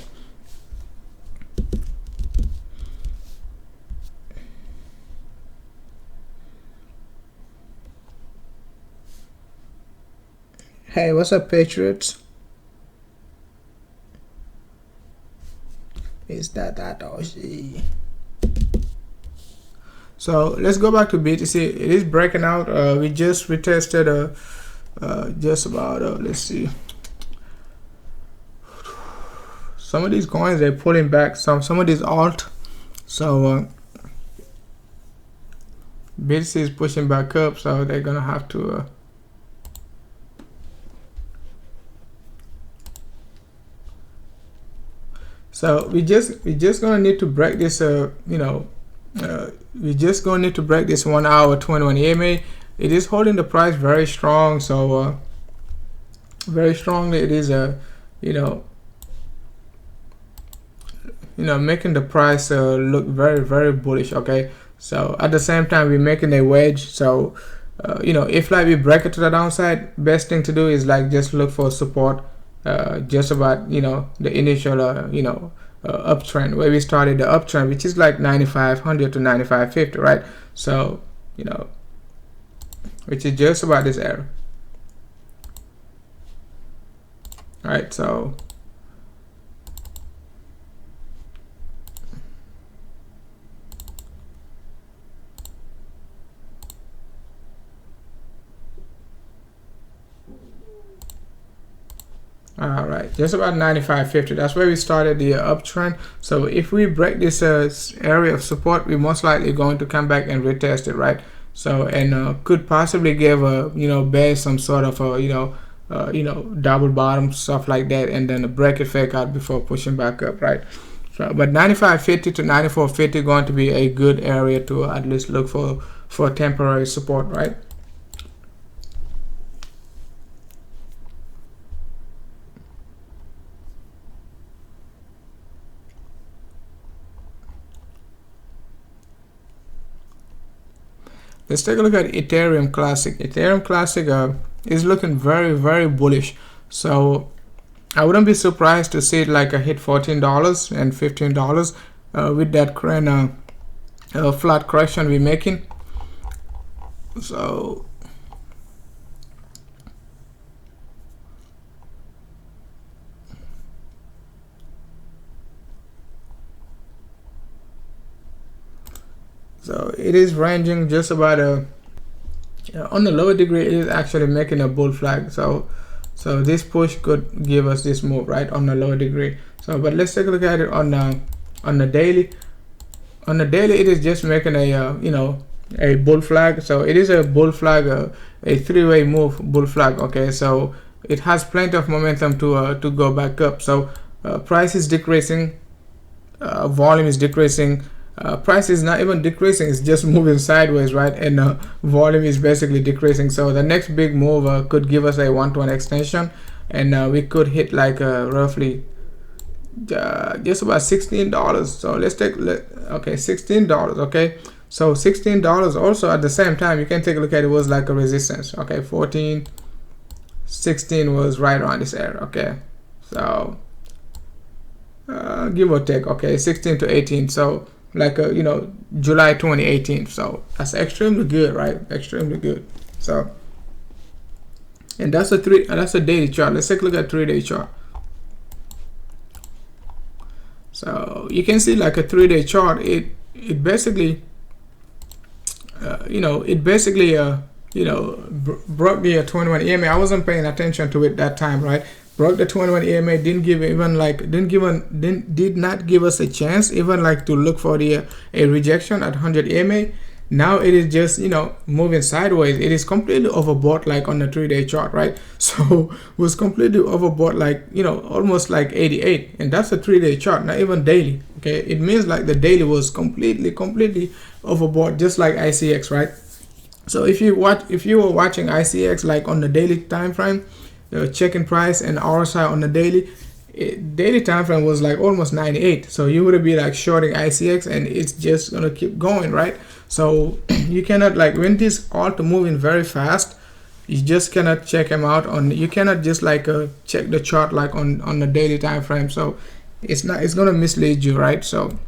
hey, what's up, Patriots? Is that OG? So let's go back to BTC. It is breaking out. We just retested just about let's see. Some of these coins they're pulling back. Some of these alt. So BTC is pushing back up. So they're gonna have to. So we just gonna need to break this. We're just going to need to break this 1 hour 21 EMA. It is holding the price very strong, so very strongly it is making the price look very, very bullish. Okay, so at the same time we're making a wedge. So if like we break it to the downside, best thing to do is like just look for support just about the initial uptrend where we started the uptrend, which is like 9,500 to 9,550, right? So which is just about this area, right? So all right, just about 95.50. That's where we started the uptrend. So if we break this area of support, we're most likely going to come back and retest it, right? So and could possibly give a bear some sort of double bottom, stuff like that, and then a break it fake out before pushing back up, right? So but 95.50 to 94.50 going to be a good area to at least look for temporary support, right? Let's take a look at Ethereum Classic. Ethereum Classic is looking very, very bullish. So I wouldn't be surprised to see it like a hit $14 and $15 with that current flat correction we're making. So it is ranging just about on the lower degree. It is actually making a bull flag. So this push could give us this move right on the lower degree. So but let's take a look at it on the daily. On the daily, it is just making a a bull flag. So it is a bull flag, a three-way move bull flag. Okay, so it has plenty of momentum to go back up. So price is decreasing, volume is decreasing. Price is not even decreasing, it's just moving sideways, right? And volume is basically decreasing. So the next big move could give us a 1-to-1 extension, and we could hit like roughly just about $16. So let's take okay, $16. Okay, So $16 also at the same time, you can take a look at it, was like a resistance. Okay, 14, 16 was right around this area. Okay, so give or take. Okay, 16 to 18. So like you know, July 2018. So that's extremely good, right? Extremely good. So, and that's a daily chart. Let's take a look at 3-day chart. So you can see like a 3-day chart. It basically you know, it basically you know, broke the 21 EMA. I wasn't paying attention to it that time, right? Broke the 21 EMA, didn't give even like did not give us a chance even like to look for the a rejection at 100 EMA. Now it is just, you know, moving sideways. It is completely overbought like on the 3-day chart, right? So was completely overbought like, you know, almost like 88, and that's a 3-day chart, not even daily. Okay, it means like the daily was completely overbought, just like ICX, right? So if you were watching ICX like on the daily time frame, the checking price and RSI on the daily time frame was like almost 98. So you would be like shorting ICX, and it's just gonna keep going, right? So you cannot, like, when this alt moving very fast, you just cannot check them out on, you cannot just like check the chart like on the daily time frame. So it's gonna mislead you, right? So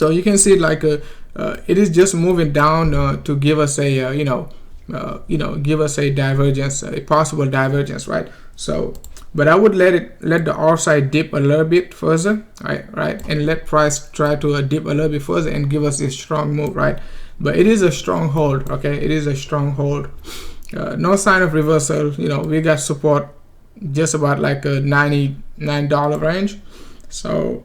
you can see like it is just moving down to give us a you know, give us a divergence, a possible divergence, right? So but I would let the RSI dip a little bit further, right, and let price try to dip a little bit further and give us a strong move, right? But it is a strong hold. Okay, it is a strong hold. No sign of reversal. You know, we got support just about like a $99 range. So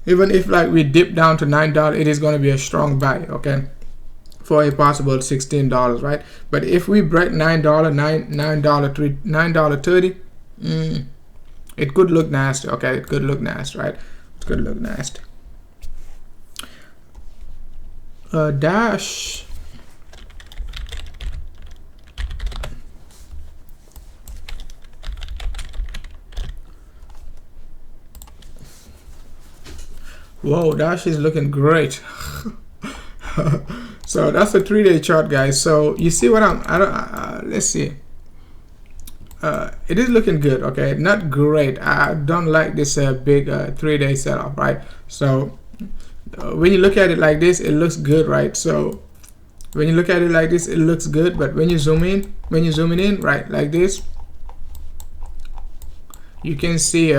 even if like we dip down to $9, it is going to be a strong buy, okay, for a possible $16, right? But if we break $9.30, it could look nasty. Okay, it could look nasty, right? It could look nasty. Dash. Whoa, Dash is looking great. So that's a 3-day chart, guys. So you see what let's see. It is looking good. Okay, not great. I don't like this big 3-day setup, right? So when you look at it like this, it looks good, right? So when you look at it like this, it looks good. But when you zoom in, right, like this, you can see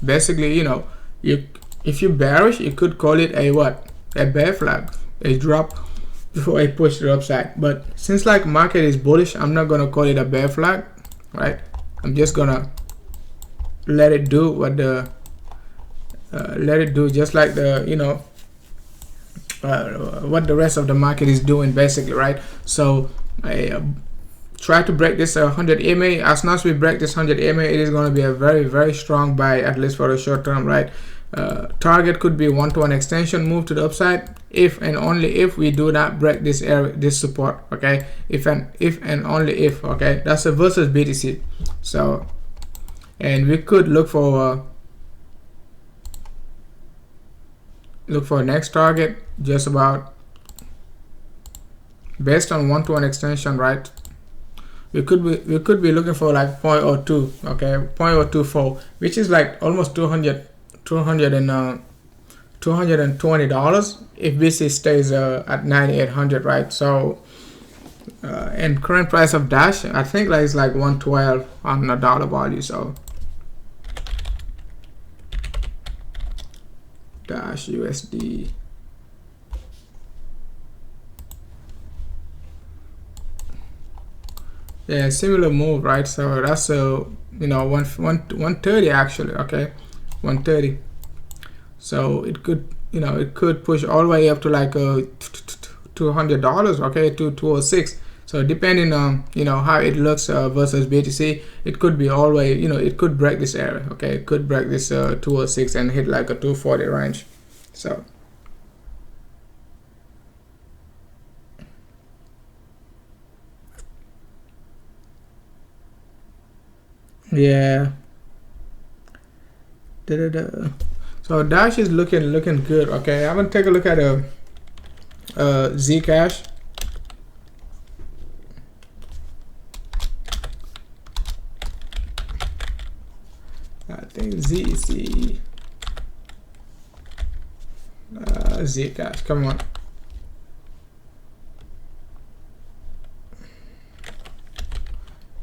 basically, you know, if you bearish, you could call it a what? A bear flag, a drop before I push the upside. But since like market is bullish, I'm not gonna call it a bear flag, right? I'm just gonna let it do what the just like the, you know, what the rest of the market is doing, basically, right? So I try to break this 100 EMA. As soon as we break this 100 EMA, it is going to be a very strong buy, at least for the short term, right? Target could be 1-to-1 extension move to the upside if and only if we do not break this area, this support. Okay, if and only if. Okay, that's a versus BTC. So, and we could look for next target just about based on 1-to-1 extension, right? We could be looking for like 0.02, okay, 0.024, which is like almost $220 if BC stays at 9,800, right? So and current price of Dash, I think like it's like 112 on the dollar value. So Dash USD. Yeah, similar move, right? So that's a, you know, 130 actually. Okay, 130. So it could, you know, it could push all the way up to like $200. Okay, to 206. So depending on, you know, how it looks versus BTC, it could be all the way, you know, it could break this area. Okay, it could break this 206 and hit like a 240 range. So yeah. So Dash is looking good. Okay, I'm gonna take a look at Zcash. I think Zcash. Come on.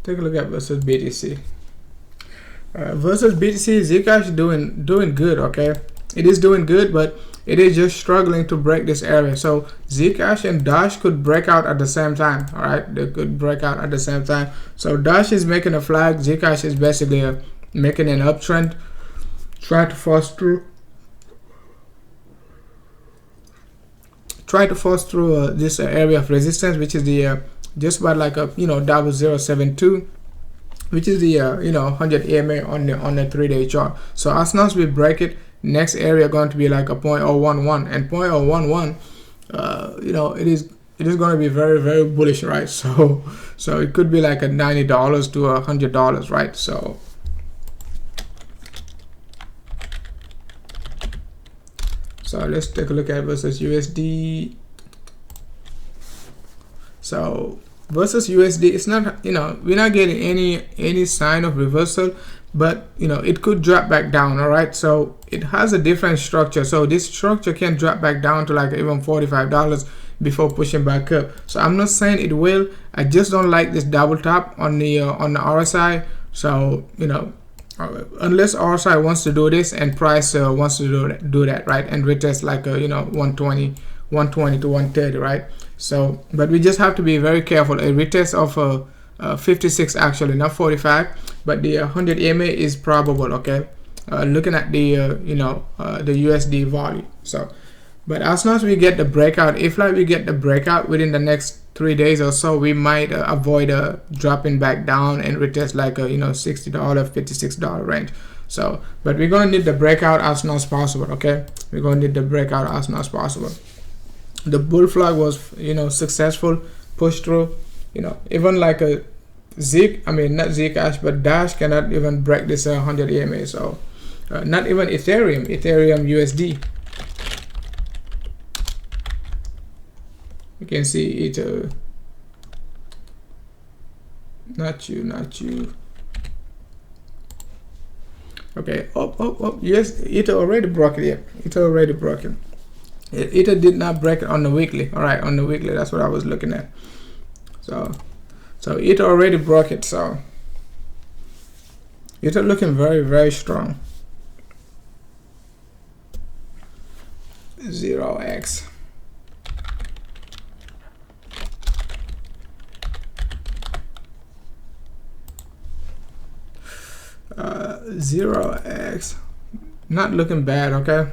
Take a look at versus BTC. Versus BTC, Zcash doing good. Okay, it is doing good, but it is just struggling to break this area. So Zcash and Dash could break out at the same time. All right, they could break out at the same time. So Dash is making a flag. Zcash is basically making an uptrend, trying to force through. This area of resistance, which is the just about like a 0072, which is the 100 EMA on the 3-day chart. So as long as we break it, next area going to be like a 0.011, and 0.011 it is going to be very, very bullish, right? So it could be like a $90 to $100, right? So let's take a look at versus USD. So versus USD, it's not, we're not getting any sign of reversal, but it could drop back down. All right, so it has a different structure. So this structure can drop back down to like even $45 before pushing back up. So I'm not saying it will. I just don't like this double top on the RSI. So unless RSI wants to do this and price wants to do that, right, and retest like 120 to 130, right? So but we just have to be very careful. A retest of 56, actually not 45, but the 100 EMA is probable. Okay, looking at the the USD volume. So but as long as we get the breakout, if like we get the breakout within the next 3 days or so, we might avoid dropping back down and retest like a $60, $56 range. So but we're gonna need the breakout as soon as possible. Okay, we're gonna need the breakout as soon as possible. The bull flag was successful, push through. Even like a not Zcash, but Dash cannot even break this 100 EMA. So not even Ethereum USD. You can see it. Not you. Okay. Yes, it already broke it. Yeah, it already broke it. It did not break it on the weekly. All right, on the weekly, that's what I was looking at. So it already broke it. So it's looking very, very strong. 0x. 0x, not looking bad. Okay,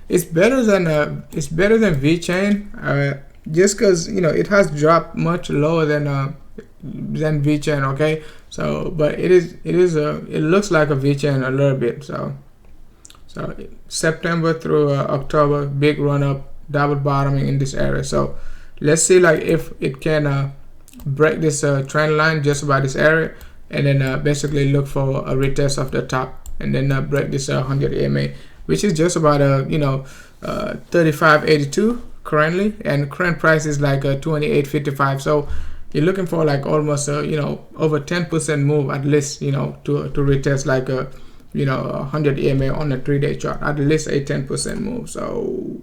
it's better than VChain, just because it has dropped much lower than VChain. Okay, so but it looks like a VChain a little bit. So September through October, big run up, double bottoming in this area. So let's see like if it can break this trend line just about this area, and then basically look for a retest of the top, and then break this 100 EMA, which is just about 35.82 currently, and current price is like 28.55. So you're looking for like almost over 10% move at least, to retest like 100 EMA on a 3-day chart, at least a 10% move. So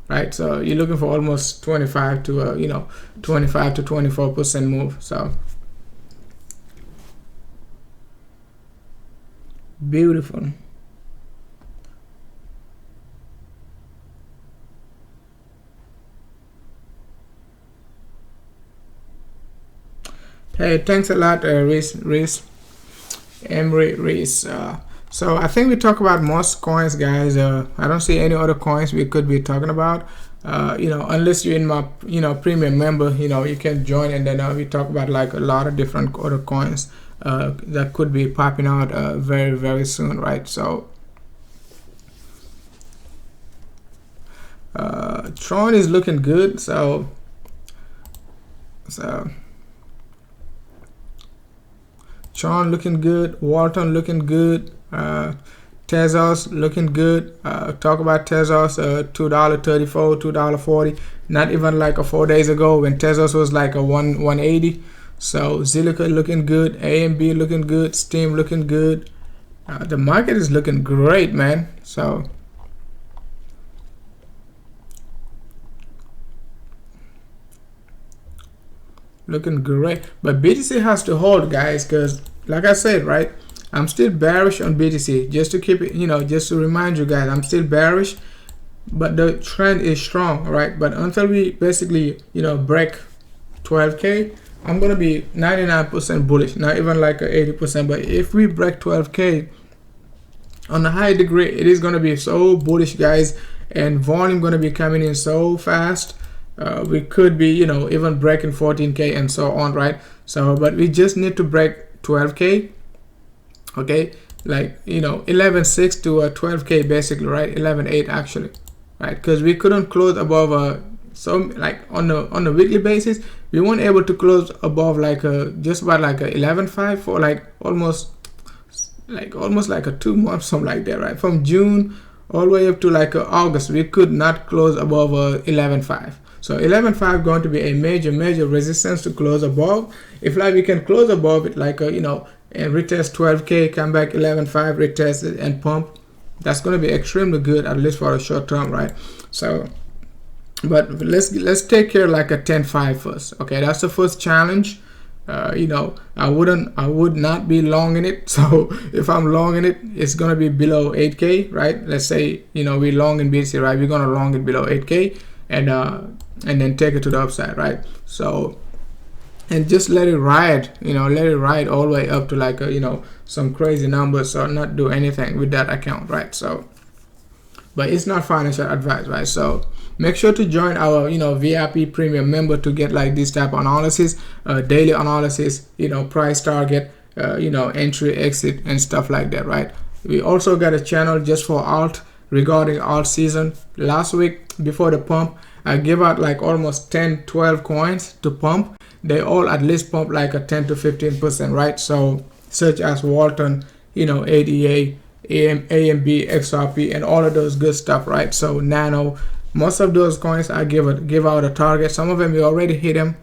right, so you're looking for almost 25 to 24% move. So beautiful. Hey, thanks a lot, Emery Reese. So I think we talk about most coins, guys. I don't see any other coins we could be talking about. Unless you're in my premium member, you can join, and then we talk about like a lot of different other coins that could be popping out very, very soon, right? So Tron is looking good. So Tron looking good, Walton looking good, Tezos looking good. Talk about Tezos, $2.34, $2.40. Not even like a 4 days ago when Tezos was like a 180. So ZILLIQA looking good, AMB looking good, Steam looking good. The market is looking great, man. So looking great, but BTC has to hold, guys, because like I said, right, I'm still bearish on BTC. Just to keep it, just to remind you guys, I'm still bearish, but the trend is strong, right? But until we basically break 12k, I'm gonna be 99% bullish, not even like a 80%. But if we break 12k on a high degree, it is gonna be so bullish, guys, and volume gonna be coming in so fast. We could be even breaking 14k and so on, right? So but we just need to break 12k, okay, like 11.6 to 12k basically, right? 11.8 actually, right? Because we couldn't close above so like on the weekly basis we weren't able to close above like just about like a 11.5 for like almost like a 2 months, something like that, right? From June all the way up to like August, we could not close above 11.5. So 11.5 going to be a major resistance to close above. If like we can close above it, like and retest 12k, come back 11.5, retest it and pump, that's going to be extremely good, at least for a short term, right? So but let's take care like a 10.5 first. Okay, that's the first challenge. I would not be long in it. So if I'm long in it, it's gonna be below 8k, right? Let's say we long in BTC, right? We're gonna long it below 8k and then take it to the upside, right? So and just let it ride, let it ride all the way up to like some crazy numbers, or not do anything with that account, right? So but it's not financial advice, right? So make sure to join our VIP premium member to get like this type of analysis, daily analysis, price target, entry, exit and stuff like that, right? We also got a channel just for alt, regarding alt season. Last week before the pump, I gave out like almost 10-12 coins to pump. They all at least pump like a 10 to 15%, right? So such as Walton, ADA, AMB, XRP, and all of those good stuff, right? So Nano, most of those coins I give out a target. Some of them we already hit them,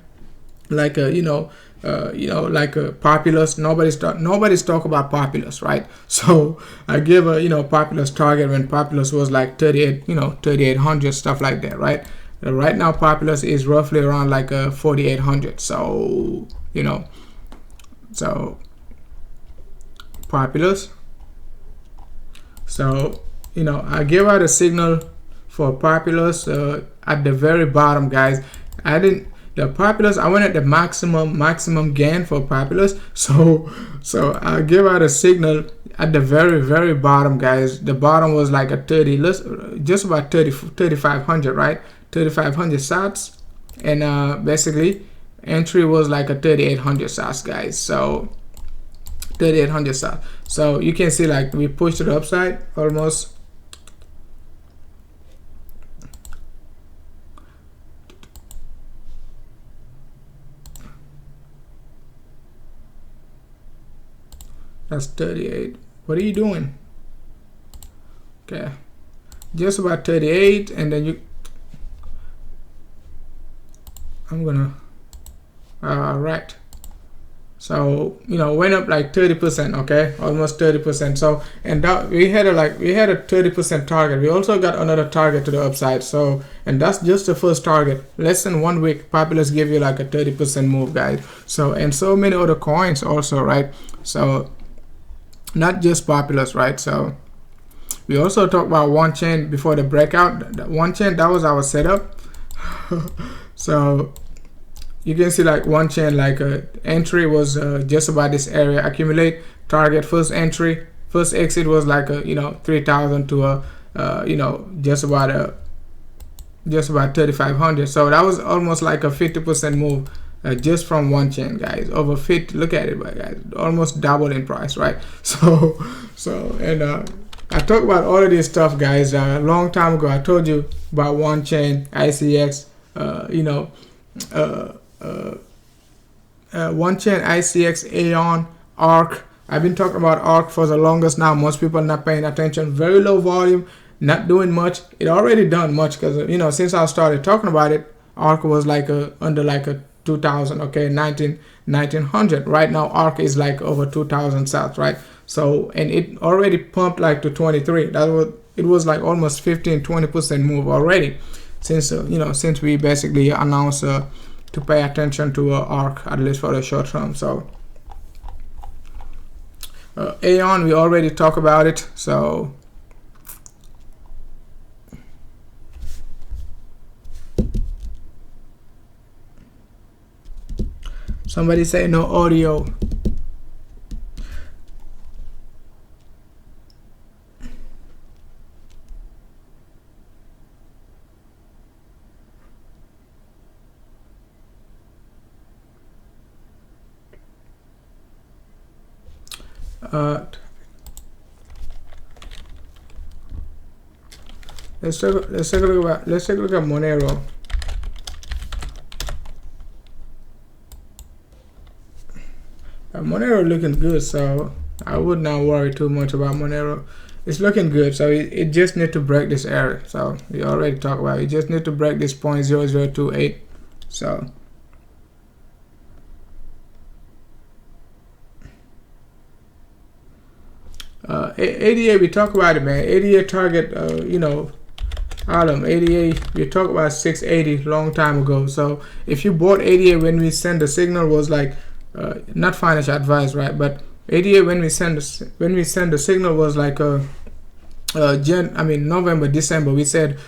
like like a Populous. Nobody's talk about Populous, right? So I give a Populous target when Populous was like 3800, stuff like that, right? Right now Populous is roughly around like 4800. So so Populous. So I give out a signal for Populous at the very bottom, guys. The Populous, I went at the maximum gain for Populous. So I give out a signal at the very bottom, guys. The bottom was like a 30, just about 3500, right? 3500 sats, and basically entry was like a 3800 sats, guys. So 3800 sats. So you can see like we pushed it upside almost. That's 38. What are you doing? Okay, just about 38, and then I'm gonna right. So went up like 30%, okay, almost 30%. So and that we had a 30% target. We also got another target to the upside. So and that's just the first target. Less than 1 week, Populous give you like a 30% move, guys. So and so many other coins also, right? So not just Populous, right? So we also talked about WANCHAIN before the breakout. WANCHAIN, that was our setup. So you can see like WANCHAIN, like entry was just about this area, accumulate target, first entry, first exit was like 3000 to just about 3500. So that was almost like a 50% move just from WANCHAIN, guys. Over 50, look at it, guys, almost double in price, right? So and I talked about all of this stuff, guys, a long time ago. I told you about WANCHAIN, ICX, WANCHAIN, ICX, AION, ARC, I've been talking about ARC for the longest now. Most people not paying attention. Very low volume, not doing much. It already done much because, you know, since I started talking about it, ARC was like under like a 2000, okay, 1900. Right now ARC is like over 2000 sats, right? So, and it already pumped like to 23. It was like almost 15-20% move already since you know, since we basically announced to pay attention to ARC, at least for the short term. So AION, we already talked about it. So somebody say no audio. Let's take a look at Monero. Monero looking good, so I would not worry too much about Monero. It's looking good, so it just need to break this area. So we already talked about it. You just need to break this 0.0028. So ADA, we talk about it, man. ADA target, you know, ADA, we talked about 680 long time ago. So if you bought ADA when we send the signal was like not financial advice, right? But ADA when we send the signal was like November, December. We said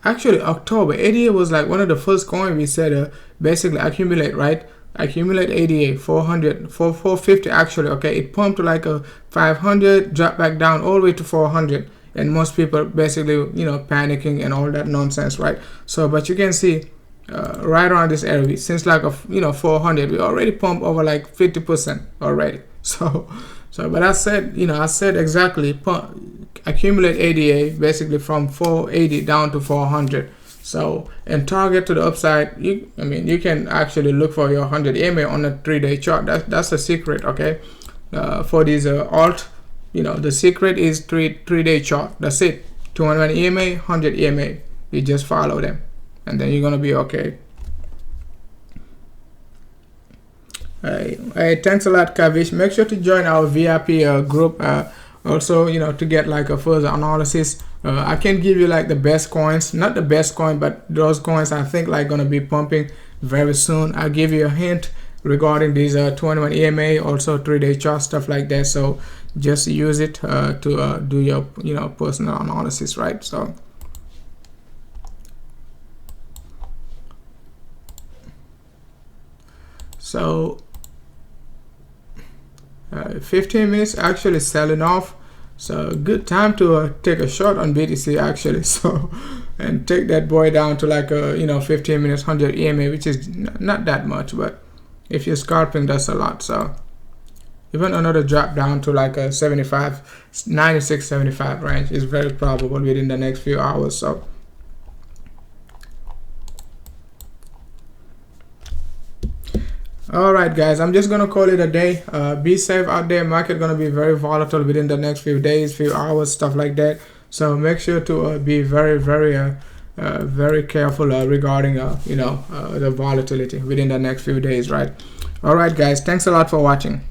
actually October. ADA was like one of the first coin we said basically accumulate, right? Accumulate ADA 450 actually. Okay, it pumped to like a 500, dropped back down all the way to 400, and most people basically, you know, panicking and all that nonsense, right? So but you can see right around this area since like 400, we already pumped over like 50% already. So but I said, you know, I said exactly accumulate ADA basically from 480 down to 400. So, and target to the upside, you can actually look for your 100 EMA on a 3-day chart. That's the secret, okay? For these alt, you know, the secret is 3-day chart. That's it. 200 EMA, 100 EMA. You just follow them, and then you're gonna be okay. Hey, thanks a lot, Kavish. Make sure to join our VIP group. Also, you know, to get like a further analysis. I can give you like the best coins, not the best coin, but those coins I think like gonna be pumping very soon. I'll give you a hint regarding these 21 EMA, also 3-day chart, stuff like that. So just use it to do your, you know, personal analysis, right? So 15 minutes actually selling off. So good time to take a short on BTC actually. So and take that boy down to like a 15 minutes 100 EMA, which is not that much, but if you're scalping, that's a lot. So even another drop down to like a 96 75 range is very probable within the next few hours. So all right, guys, I'm just gonna call it a day. Be safe out there. Market gonna be very volatile within the next few days, few hours, stuff like that. So make sure to be very careful regarding the volatility within the next few days, right? All right, guys, thanks a lot for watching.